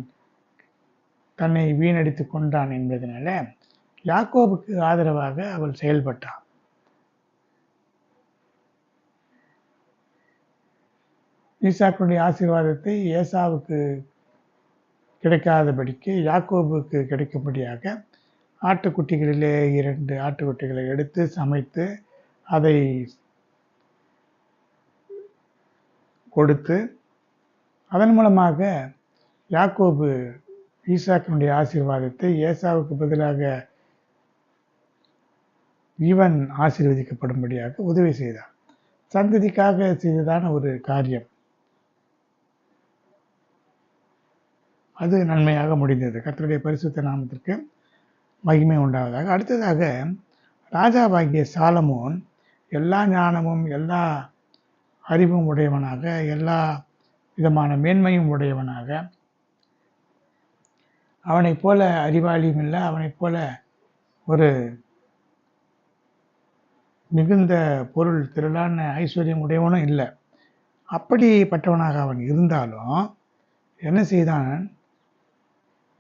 தன்னை வீணடித்து கொண்டான் என்பதனால யாக்கோபுக்கு ஆதரவாக அவள் செயல்பட்டாள். ஈசாக்குடைய ஆசீர்வாதத்தை ஏசாவுக்கு கிடைக்காதபடிக்கு யாக்கோபுக்கு கிடைக்கும்படியாக ஆட்டுக்குட்டிகளிலே 2 ஆட்டுக்குட்டிகளை எடுத்து சமைத்து அதை கொடுத்து அதன் மூலமாக யாக்கோபு ஈசாக்கினுடைய ஆசீர்வாதத்தை ஏசாவுக்கு பதிலாக இவன் ஆசீர்வதிக்கப்படும்படியாக உதவி செய்தார். சந்ததிக்காக செய்ததான ஒரு காரியம் அது நன்மையாக முடிந்தது. கர்த்தருடைய பரிசுத்த நாமத்திற்கு மகிமை உண்டாவதாக. அடுத்ததாக ராஜாவாகிய சாலமோன் எல்லா ஞானமும் எல்லா அறிவும் உடையவனாக, எல்லா விதமான மேன்மையும் உடையவனாக, அவனைப் போல அறிவாளியும் இல்லை, அவனைப் போல ஒரு மிகுந்த பொருள் திரளான ஐஸ்வர்யம் உடையவனும் இல்லை. அப்படிப்பட்டவனாக அவன் இருந்தாலும் என்ன செய்தான்?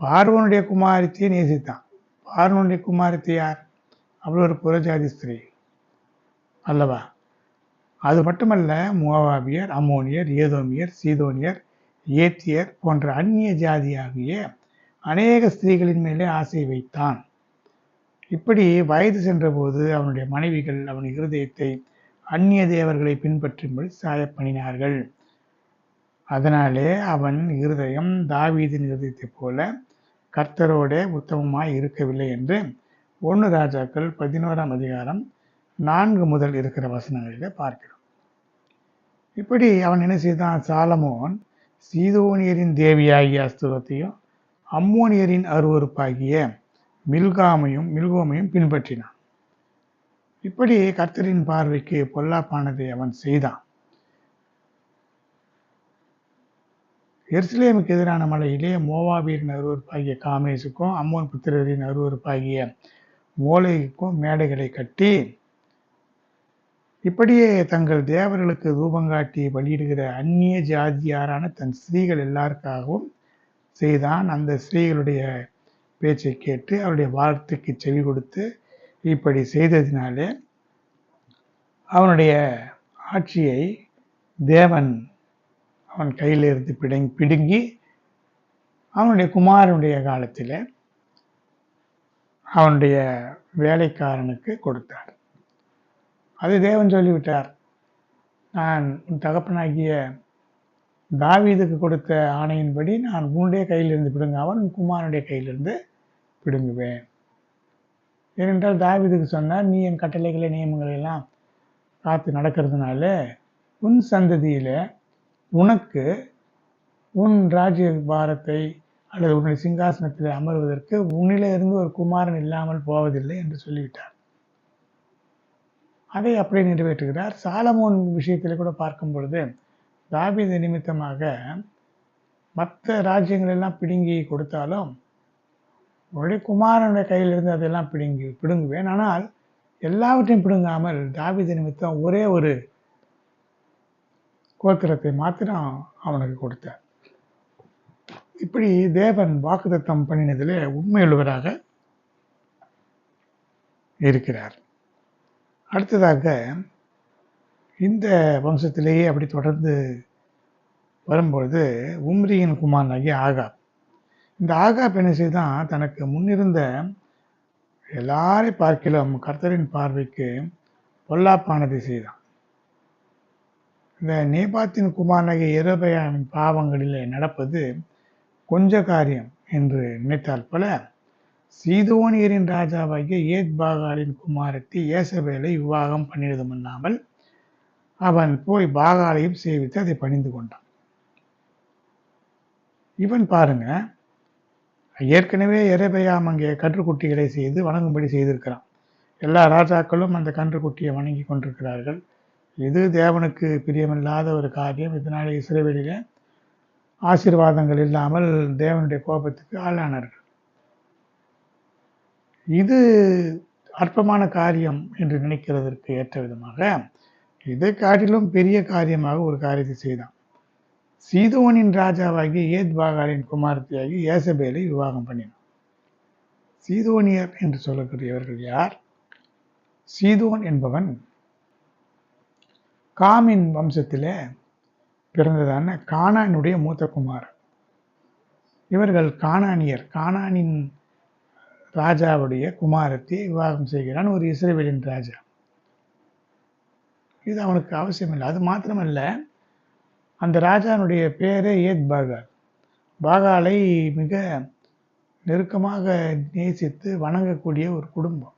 பார்வோனுடைய குமாரத்தியை நேசித்தான். பார்வோனுடைய குமாரத்தி யார்? அவள் ஒரு புறஜாதி ஸ்திரீ அல்லவா? அது மட்டுமல்ல, மோவாபியர், அம்மோனியர், ஏதோமியர், சீதோனியர், ஏத்தியர் போன்ற அந்நிய ஜாதியாகிய அநேக ஸ்திரீகளின் மேலே ஆசை வைத்தான். இப்படி வயது சென்றபோது அவனுடைய மனைவிகள் அவன் இருதயத்தை அந்நிய தேவர்களை பின்பற்றும்படி சாயப்பண்ணினார்கள். அதனாலே அவன் இருதயம் தாவீதின் இருதயத்தைப் போல கர்த்தரோட உத்தமமாய் இருக்கவில்லை என்று 1 ராஜாக்கள் 11ஆம் அதிகாரம் 4 முதல் இருக்கிற வசனங்களில் பார்க்கிறோம். இப்படி அவன் என்ன செய்தான்? சாலமோன் சீதோனியரின் தேவியாகிய அஸ்தரோத்தையும் அம்மோனியரின் அருவருப்பாகிய மில்கோமையும் பின்பற்றினான். இப்படி கர்த்தரின் பார்வைக்கு பொல்லாப்பானதை அவன் செய்தான். எருசலேமுக்கு எதிரான மலையிலே மோவாபியரின் அருவருப்பாகிய காமேசுக்கும் அம்மோன் புத்திரரின் அருவருப்பாகிய மோலேக்குக்கும் மேடைகளை கட்டி இப்படியே தங்கள் தேவர்களுக்கு ரூபங்காட்டி பலியிடுகிற அந்நிய ஜாதியாரான தன் ஸ்திரீகள் எல்லாருக்காகவும் செய்தான். அந்த ஸ்திரீகளுடைய பேச்சை கேட்டு அவருடைய வார்த்தைக்கு செவி கொடுத்து இப்படி செய்ததினாலே அவனுடைய ஆட்சியை தேவன் அவன் கையிலிருந்து பிடுங்கி அவனுடைய குமாரனுடைய காலத்தில் அவனுடைய வேலைக்காரனுக்கு கொடுத்தார். அது தேவன் சொல்லிவிட்டார், நான் உன் தகப்பனாகிய தாவீதுக்கு கொடுத்த ஆணையின்படி நான் உன்னுடைய கையிலிருந்து பிடுங்காமல் உன் குமாரனுடைய கையிலிருந்து பிடுங்குவேன். ஏனென்றால் தாவீதுக்கு சொன்னார், நீ என் கட்டளைகளை நியமங்களை எல்லாம் காத்து நடக்கிறதுனால உன் சந்ததியில் உனக்கு உன் ராஜ்ய பாரத்தை அல்லது உன்னுடைய சிங்காசனத்தில் அமர்வதற்கு உன்னிலே இருந்து ஒரு குமாரன் இல்லாமல் போவதில்லை என்று சொல்லிவிட்டார். அதை அப்படியே நிறைவேற்றுகிறார். சாலமோன் விஷயத்தில் கூட பார்க்கும் பொழுது தாவீது நிமித்தமாக மற்ற ராஜ்யங்கள் எல்லாம் பிடுங்கி கொடுத்தாலும் உன்னுடைய குமாரனுடைய கையிலிருந்து அதெல்லாம் பிடுங்குவேன், ஆனால் எல்லாவற்றையும் பிடுங்காமல் தாவீது நிமித்தம் ஒரே ஒரு கோத்திரத்தை மாத்திரம் அவனுக்கு கொடுத்தார். இப்படி தேவன் வாக்குத்தத்தம் பண்ணினதிலே உண்மையுள்ளவராக இருக்கிறார். அடுத்ததாக இந்த வம்சத்திலேயே அப்படி தொடர்ந்து வரும்பொழுது உம்ரியின் குமாரனாகிய ஆகாப். இந்த ஆகாப் என்ன செய்தான்? தனக்கு முன்னிருந்த எல்லாரை பார்க்கிலும் கர்த்தரின் பார்வைக்கு பொல்லாப்பானதை செய்தான். இந்த நேபாத்தின் குமாரனாகிய யெரொபெயாமின் பாவங்களிலே நடப்பது கொஞ்ச காரியம் என்று நினைத்தால் போல சீதோனியரின் ராஜாவாகிய ஏத்பாகாலின் குமாரத்தி ஏசபேலை விவாகம் பண்ணினதுமல்லாமல் அவன் போய் பாகாலையும் சேவித்து அதை பணிந்து கொண்டான். இவன் பாருங்க, ஏற்கனவே யெரொபெயாம் அங்கே கன்றுக்குட்டிகளை செய்து வணங்கும்படி செய்திருக்கிறான். எல்லா ராஜாக்களும் அந்த கன்றுக்குட்டியை வணங்கி கொண்டிருக்கிறார்கள். இது தேவனுக்கு பிரியமில்லாத ஒரு காரியம். இதனாலே இஸ்ரவேலிலே ஆசீர்வாதங்கள் இல்லாமல் தேவனுடைய கோபத்துக்கு ஆளானார்கள். இது அற்பமான காரியம் என்று நினைக்கிறதற்கு ஏற்ற விதமாக இதை காட்டிலும் பெரிய காரியமாக ஒரு காரியத்தை செய்தான். சீதோனின் ராஜாவாகிய ஏத்பாகாலின் குமாரத்தியாகி ஏசபேலை விவாகம் பண்ணினான். சீதோனியர் என்று சொல்லக்கூடியவர்கள் யார்? சீதோன் என்பவன் காமின் வம்சத்திலே பிறந்ததான கானானுடைய மூத்த குமாரன். இவர்கள் கானானியர். கானானின் ராஜாவுடைய குமாரத்தை விவாகம் செய்கிறான் ஒரு இஸ்ரவேலின் ராஜா. இது அவனுக்கு அவசியம் இல்லை. அது மாத்திரமல்ல, அந்த ராஜானுடைய பேரே ஏத்பாகால். பாகாலை மிக நெருக்கமாக நேசித்து வணங்கக்கூடிய ஒரு குடும்பம்.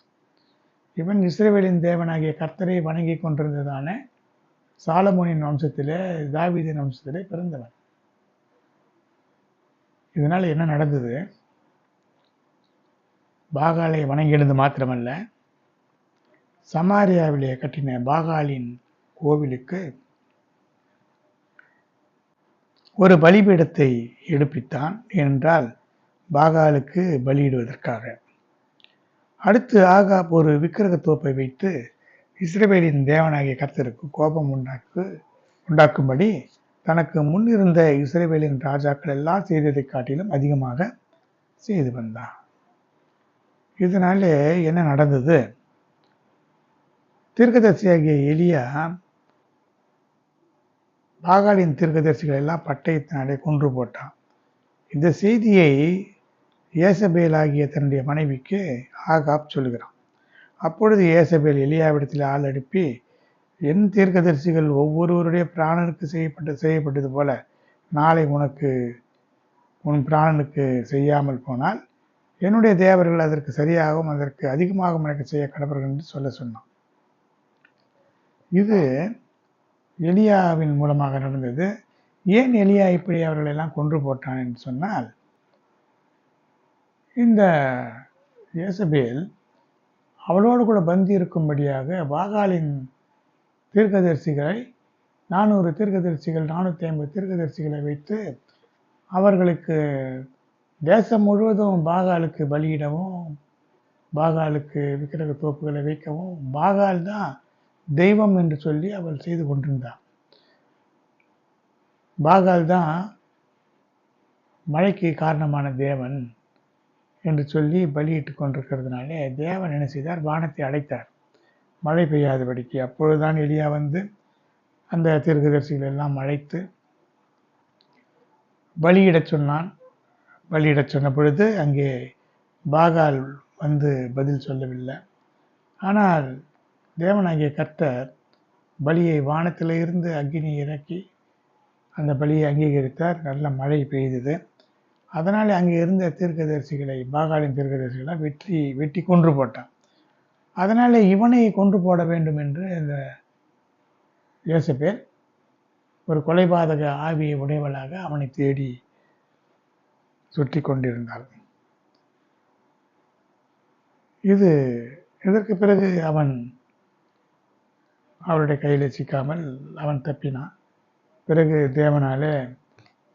இவன் இஸ்ரவேலின் தேவனாகிய கர்த்தரை வணங்கி கொண்டிருந்ததான சாலமோனின் வம்சத்திலே தாவீதின் வம்சத்திலே பிறந்தவன். இதனால் என்ன நடந்தது? பாகாலை வணங்கினது மாத்திரமல்ல, சமாரியாவிலே கட்டின பாகாலின் கோவிலுக்கு ஒரு பலிபீடத்தை எடுப்பித்தான். என்றால் பாகாலுக்கு பலியிடுவதற்காக. அடுத்து ஆகாப் ஒரு விக்கிரக தோப்பை வைத்து இஸ்ரவேலின் தேவனாகிய கர்த்தருக்கு கோபம் உண்டாக்கும்படி தனக்கு முன்னிருந்த இஸ்ரவேலின் ராஜாக்கள் எல்லாம் செய்ததை காட்டிலும் அதிகமாக செய்து வந்தான். இதனாலே என்ன நடந்தது? தீர்க்கதரிசியாகிய எலியா பாகாலின் தீர்க்கதரிசிகள் எல்லாம் பட்டயத்தினாலே கொன்று போட்டான். இந்த செய்தியை ஏசபேல் ஆகிய தன்னுடைய மனைவிக்கு ஆகாப் சொல்லுகிறான். அப்பொழுது ஏசபேல் எலியாவிடத்தில் ஆள் அனுப்பி, என் தீர்க்கதரிசிகள் ஒவ்வொருவருடைய பிராணனுக்கு செய்யப்பட்டது போல நாளை உன் பிராணனுக்கு செய்யாமல் போனால் என்னுடைய தேவர்கள் அதற்கு சரியாகவும் அதற்கு அதிகமாகவும் எனக்கு செய்ய கடவர்கள் என்று சொல்ல சொன்னான். இது எலியாவின் மூலமாக நடந்தது. ஏன் எலியா இப்படி அவர்களெல்லாம் கொன்று போட்டான் என்று சொன்னால், இந்த ஏசபேல் அவளோடு கூட பந்தி இருக்கும்படியாக பாகாலின் தீர்க்கதரிசிகளை 400 தீர்க்கதரிசிகள் 450 தீர்க்கதரிசிகளை வைத்து அவர்களுக்கு தேசம் முழுவதும் பாகாலுக்கு பலியிடவும், பாகாலுக்கு விக்கிரக தோப்புகளை வைக்கவும், பாகால் தான் தெய்வம் என்று சொல்லி அவள் செய்து கொண்டிருந்தாள். பாகால் தான் மழைக்கு காரணமான தேவன் என்று சொல்லி பலியிட்டு கொண்டிருக்கிறதுனாலே தேவன் என்ன செய்தார்? வானத்தை அடைத்தார், மழை பெய்யாதபடிக்கு. அப்பொழுதுதான் எலியா வந்து அந்த தீர்க்கதரிசிகள் எல்லாம் அழைத்து பலியிடச் சொன்னான். பலியிடச் சொன்ன பொழுது அங்கே பாகால் வந்து பதில் சொல்லவில்லை. ஆனால் தேவனாகிய கர்த்தர் பலியை வானத்தில் இருந்து அக்கினி இறக்கி அந்த பலியை அங்கீகரித்தார். நல்ல மழை பெய்தது. அதனால் அங்கே இருந்த தீர்க்கதரிசிகளை, பாகாலின் தீர்க்கதரிசிகளை வெட்டி கொன்று போட்டான். அதனால் இவனை கொன்று போட வேண்டும் என்று இந்த ஏசபேல் ஒரு கொலைபாதக ஆவியை உடையவளாக அவனை தேடி சுற்றி கொண்டிருந்தாள். இதற்கு பிறகு அவருடைய கையில் சிக்காமல் அவன் தப்பினான். பிறகு தேவனாலே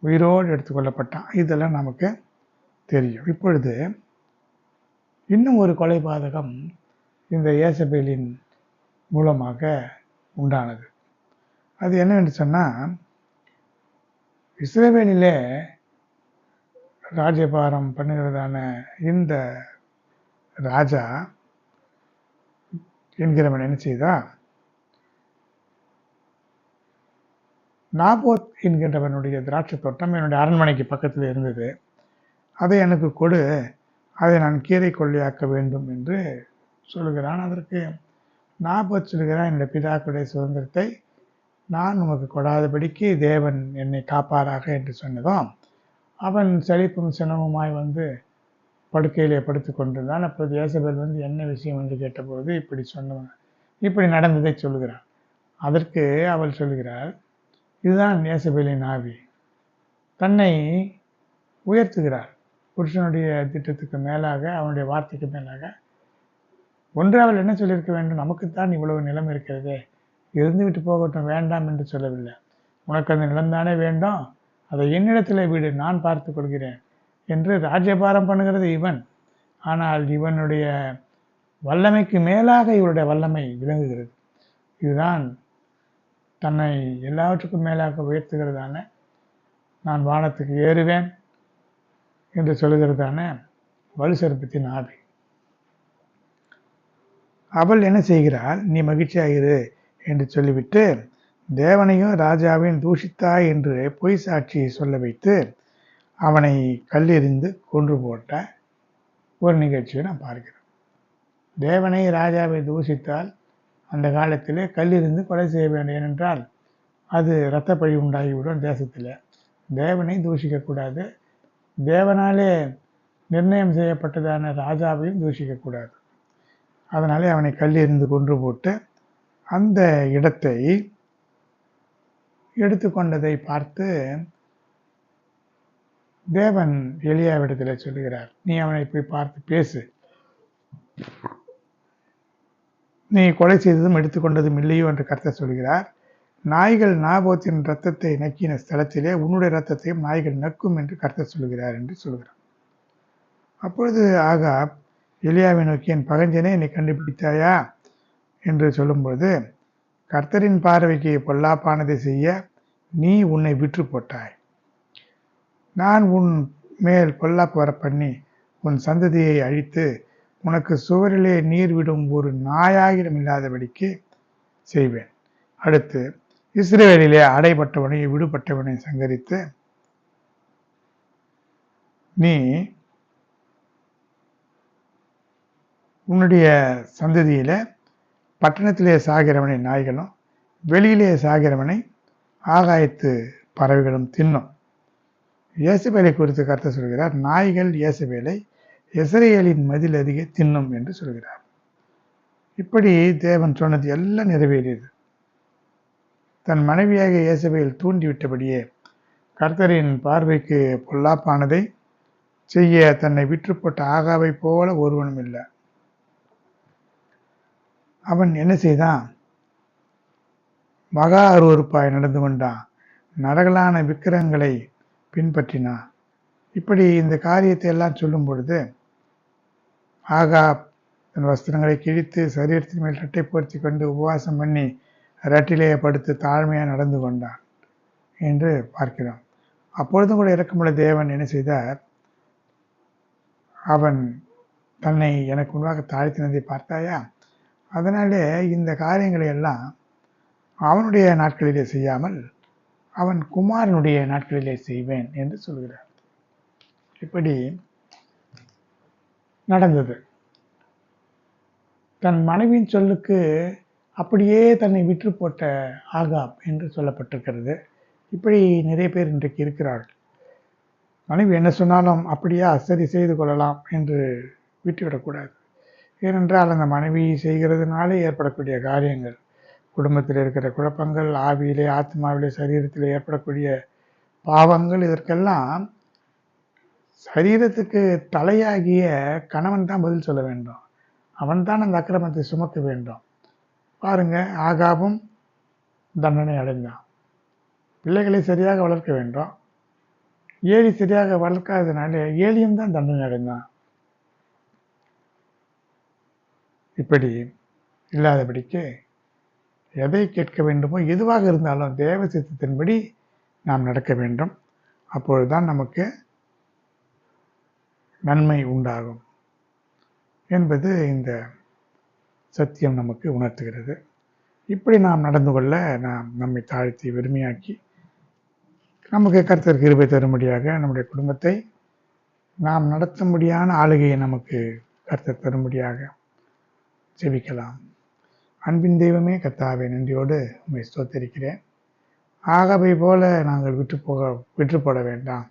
உயிரோடு எடுத்துக்கொள்ளப்பட்டான். இதெல்லாம் நமக்கு தெரியும். இப்பொழுது இன்னும் ஒரு கொலைபாதகம் இந்த ஏசபேலின் மூலமாக உண்டானது. அது என்னவென்று சொன்னால், இஸ்ரவேலிலே ராஜ்யபாரம் பண்ணுகிறதான இந்த ராஜா என்கிறவன் என்ன செய்தா, நாபோத் என்கின்றவனுடைய திராட்சை தோட்டம் என்னுடைய அரண்மனைக்கு பக்கத்தில் இருந்தது, அதை எனக்கு கொடு, அதை நான் கீரை கொள்ளையாக்க வேண்டும் என்று சொல்கிறான். அதற்கு நாபோத் சொல்கிறான், என்னுடைய பிதாக்களுடைய சுதந்திரத்தை நான் உமக்கு கொடாதபடிக்கு தேவன் என்னை காப்பாராக என்று சொன்னதும் அவன் செழிப்பும் சினமுமாய் வந்து படுக்கையிலே படுத்து கொண்டிருந்தான். அப்போது ஏசபேல் வந்து என்ன விஷயம் என்று கேட்டபோது இப்படி நடந்ததை சொல்லுகிறான். அதற்கு அவள் சொல்கிறாள், இதுதான் ஏசபேலின் ஆவி. தன்னை உயர்த்துகிறார். புருஷனுடைய திட்டத்துக்கு மேலாக, அவனுடைய வார்த்தைக்கு மேலாக. ஒன்று அவள் என்ன சொல்லியிருக்க வேண்டும்? நமக்குத்தான் இவ்வளவு நிலம் இருக்கிறதே, இருந்து விட்டு போகட்டும், வேண்டாம் என்று சொல்லவில்லை. உனக்கு அந்த நிலம்தானே வேண்டும், அதை என்னிடத்தில் வீடு, நான் பார்த்து கொள்கிறேன் என்று ராஜ்யபாரம் பண்ணுகிறது இவன். ஆனால் இவனுடைய வல்லமைக்கு மேலாக இவருடைய வல்லமை விளங்குகிறது. இதுதான் தன்னை எல்லாவற்றுக்கும் மேலாக உயர்த்துகிறதான, நான் வானத்துக்கு ஏறுவேன் என்று சொல்லுகிறதான வலுசற்பத்தின் ஆவி. அவள் என்ன செய்கிறாள்? நீ மகிழ்ச்சியாயிரு என்று சொல்லிவிட்டு தேவனையும் ராஜாவையும் தூஷித்தாய் என்று பொய் சாட்சியை சொல்ல வைத்து அவனை கல்லெறிந்து கொன்று போட்ட ஒரு நிகழ்ச்சியை நான் பார்க்கிறேன். தேவனை ராஜாவை தூஷித்தால் அந்த காலத்திலே கல்லெறிந்து கொலை செய்ய வேண்டும். ஏனென்றால் அது இரத்தப்பழி உண்டாகிவிடும் தேசத்தில். தேவனை தூஷிக்கக்கூடாது, தேவனாலே நிர்ணயம் செய்யப்பட்டதான ராஜாவையும் தூஷிக்கக்கூடாது. அதனாலே அவனை கல்லெறிந்து கொன்று போட்டு அந்த இடத்தை எடுத்துக்கொண்டதை பார்த்து தேவன் எலியாவிடத்தில் சொல்லுகிறார், நீ அவனை போய் பார்த்து பேசு, நீ கொலை செய்ததும் எடுத்துக்கொண்டதும் இல்லையோ என்று கர்த்தர் சொல்கிறார். நாய்கள் நாபோத்தின் இரத்தத்தை நக்கின ஸ்தலத்திலே உன்னுடைய இரத்தத்தையும் நாய்கள் நக்கும் என்று கர்த்தர் சொல்கிறார் என்று சொல்கிறார். அப்பொழுது ஆகாப் எலியாவை நோக்கி, என் பகஞ்சனே, என்னை கண்டுபிடித்தாயா என்று சொல்லும்போது, கர்த்தரின் பார்வைக்கு பொல்லாப்பானதை செய்ய நீ உன்னை விற்று போட்டாய். நான் உன் மேல் பொல்லாப்பு வர பண்ணி உன் சந்ததியை அழித்து உனக்கு சுவரிலே நீர் விடும் ஒரு நாயாகிடம் இல்லாதபடிக்கு செய்வேன். அடுத்து, இஸ்ரவேலிலே அடைபட்டவனை விடுபட்டவனை சங்கரித்து, நீ உன்னுடைய சந்ததியில பட்டணத்திலே சாகிறவனை நாய்களும் வெளியிலே சாகிறவனை ஆகாயத்து பறவைகளும் தின்னும். இயேசபேலை குறித்து கர்த்தர் சொல்கிறார், நாய்கள் இயேசபேலை இஸ்ரவேலின் மதில் அருகே தின்னும் என்று சொல்கிறார். இப்படி தேவன் சொன்னது எல்லாம் நிறைவேறியது. தன் மனைவியாக இயேசபேல் தூண்டிவிட்டபடியே கர்த்தரின் பார்வைக்கு பொல்லாப்பானதை செய்ய தன்னை விற்று போட்ட ஆகாவை போல ஒருவனும் இல்லை. அவன் என்ன செய்தான்? மகா அருவருப்பாய் நடந்து கொண்டான். நரகலான விக்கிரகங்களை பின்பற்றினான். இப்படி இந்த காரியத்தை எல்லாம் சொல்லும் பொழுது ஆகாப் தன் வஸ்திரங்களை கிழித்து சரீரத்தின் மேல் ரட்டை போர்த்தி கொண்டு உபவாசம் பண்ணி ரட்டிலேயே படுத்து தாழ்மையாக நடந்து கொண்டான் என்று பார்க்கிறோம். அப்பொழுதும் கூட இறக்கமுள்ள தேவன் என்ன செய்தார்? அவன் தன்னை எனக்கு முன்பாக தாழ்த்தினதை பார்த்தாயா? அதனாலே இந்த காரியங்களை எல்லாம் அவனுடைய நாட்களிலே செய்யாமல் அவன் குமாரனுடைய நாட்களிலே செய்வேன் என்று சொல்கிறார். இப்படி நடந்தது. தன் மனைவியின் சொல்லுக்கு அப்படியே தன்னை விற்று போட்ட ஆகாப் என்று சொல்லப்பட்டிருக்கிறது. இப்படி நிறைய பேர் இன்றைக்கு இருக்கிறார்கள். மனைவி என்ன சொன்னாலும் அப்படியே சரி செய்து கொள்ளலாம் என்று விட்டுவிடக்கூடாது. ஏனென்றால் அந்த மனைவி செய்கிறதுனாலே ஏற்படக்கூடிய காரியங்கள், குடும்பத்தில் இருக்கிற குழப்பங்கள், ஆவியிலே ஆத்மாவிலே சரீரத்தில் ஏற்படக்கூடிய பாவங்கள், இதற்கெல்லாம் சரீரத்துக்கு தலையாகிய கணவன் தான் பதில் சொல்ல வேண்டும். அவன்தான் அந்த அக்கிரமத்தை சுமக்க வேண்டும். பாருங்க, ஆகாபும் தண்டனை அடைந்தான். பிள்ளைகளை சரியாக வளர்க்க வேண்டும். ஏலி சரியாக வளர்க்காததுனால ஏலியும் தான் தண்டனை அடைந்தான். இப்படி இல்லாதபடிக்கு எதை கேட்க வேண்டுமோ எதுவாக இருந்தாலும் தேவ சித்தத்தின்படி நாம் நடக்க வேண்டும். அப்பொழுதுதான் நமக்கு நன்மை உண்டாகும் என்பது இந்த சத்தியம் நமக்கு உணர்த்துகிறது. இப்படி நாம் நடந்து கொள்ள நாம் நம்மை தாழ்த்தி வெறுமையாக்கி நமக்கு கர்த்தர் கிருபை தரும்படியாக நம்முடைய குடும்பத்தை நாம் நடத்தும்படியான ஆளுகையை நமக்கு கர்த்தர் தரும்படியாக ஜெபிக்கலாம். அன்பின் தெய்வமே கர்த்தாவே, நன்றியோடு உம்மை ஸ்தோத்திரிக்கிறேன். ஆகாபை போல நாங்கள் விற்று போட வேண்டாம்.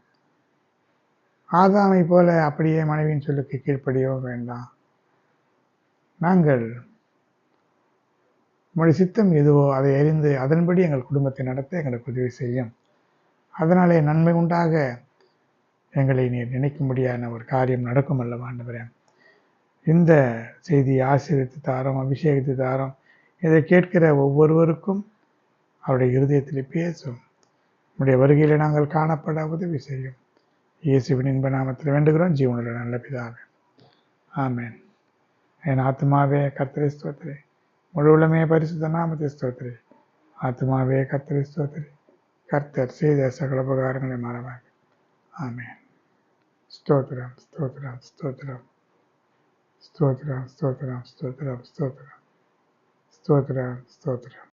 ஆதாமை போல அப்படியே மனைவியின் சொல்லுக்கு கீழ்ப்படியவும் வேண்டாம். நாங்கள் உங்களுடைய சித்தம் எதுவோ அதை அறிந்து அதன்படி எங்கள் குடும்பத்தை நடத்த எங்களுக்கு உதவி செய்யும். அதனாலே நன்மை உண்டாக எங்களை நீர் நினைக்கும்படியான ஒரு காரியம் நடக்கும் அல்லவா ஆண்டவரே. இந்த செய்தியை ஆசீர்வதித்து தாரும், அபிஷேகித்து தாரும். இதை கேட்கிற ஒவ்வொருவருக்கும் அவருடைய இருதயத்தில் பேசும். நம்முடைய வருகையில் நாங்கள் காணப்பட உதவி செய்யும். இயேசுவின் இன்ப நாமத்தில் வேண்டுகிறோம் ஜீவனுள்ள நல்ல பிதாவே, ஆமென். என் ஆத்மாவே கர்த்தரை ஸ்தோத்திரி, முழு உள்ளமே பரிசுத்த நாமத்தை ஸ்தோத்திரி. ஆத்மாவே கர்த்தரை ஸ்தோத்திரி, கர்த்தர் செய்த சகல உபகாரங்களை மறவாக. ஆமென். ஸ்தோத்திரம், ஸ்தோத்திரம், ஸ்தோத்திரம், ஸ்தோத்திரம், ஸ்தோத்திரம், ஸ்தோத்திரம், ஸ்தோத்திரம், ஸ்தோத்திரம், ஸ்தோத்திரம்.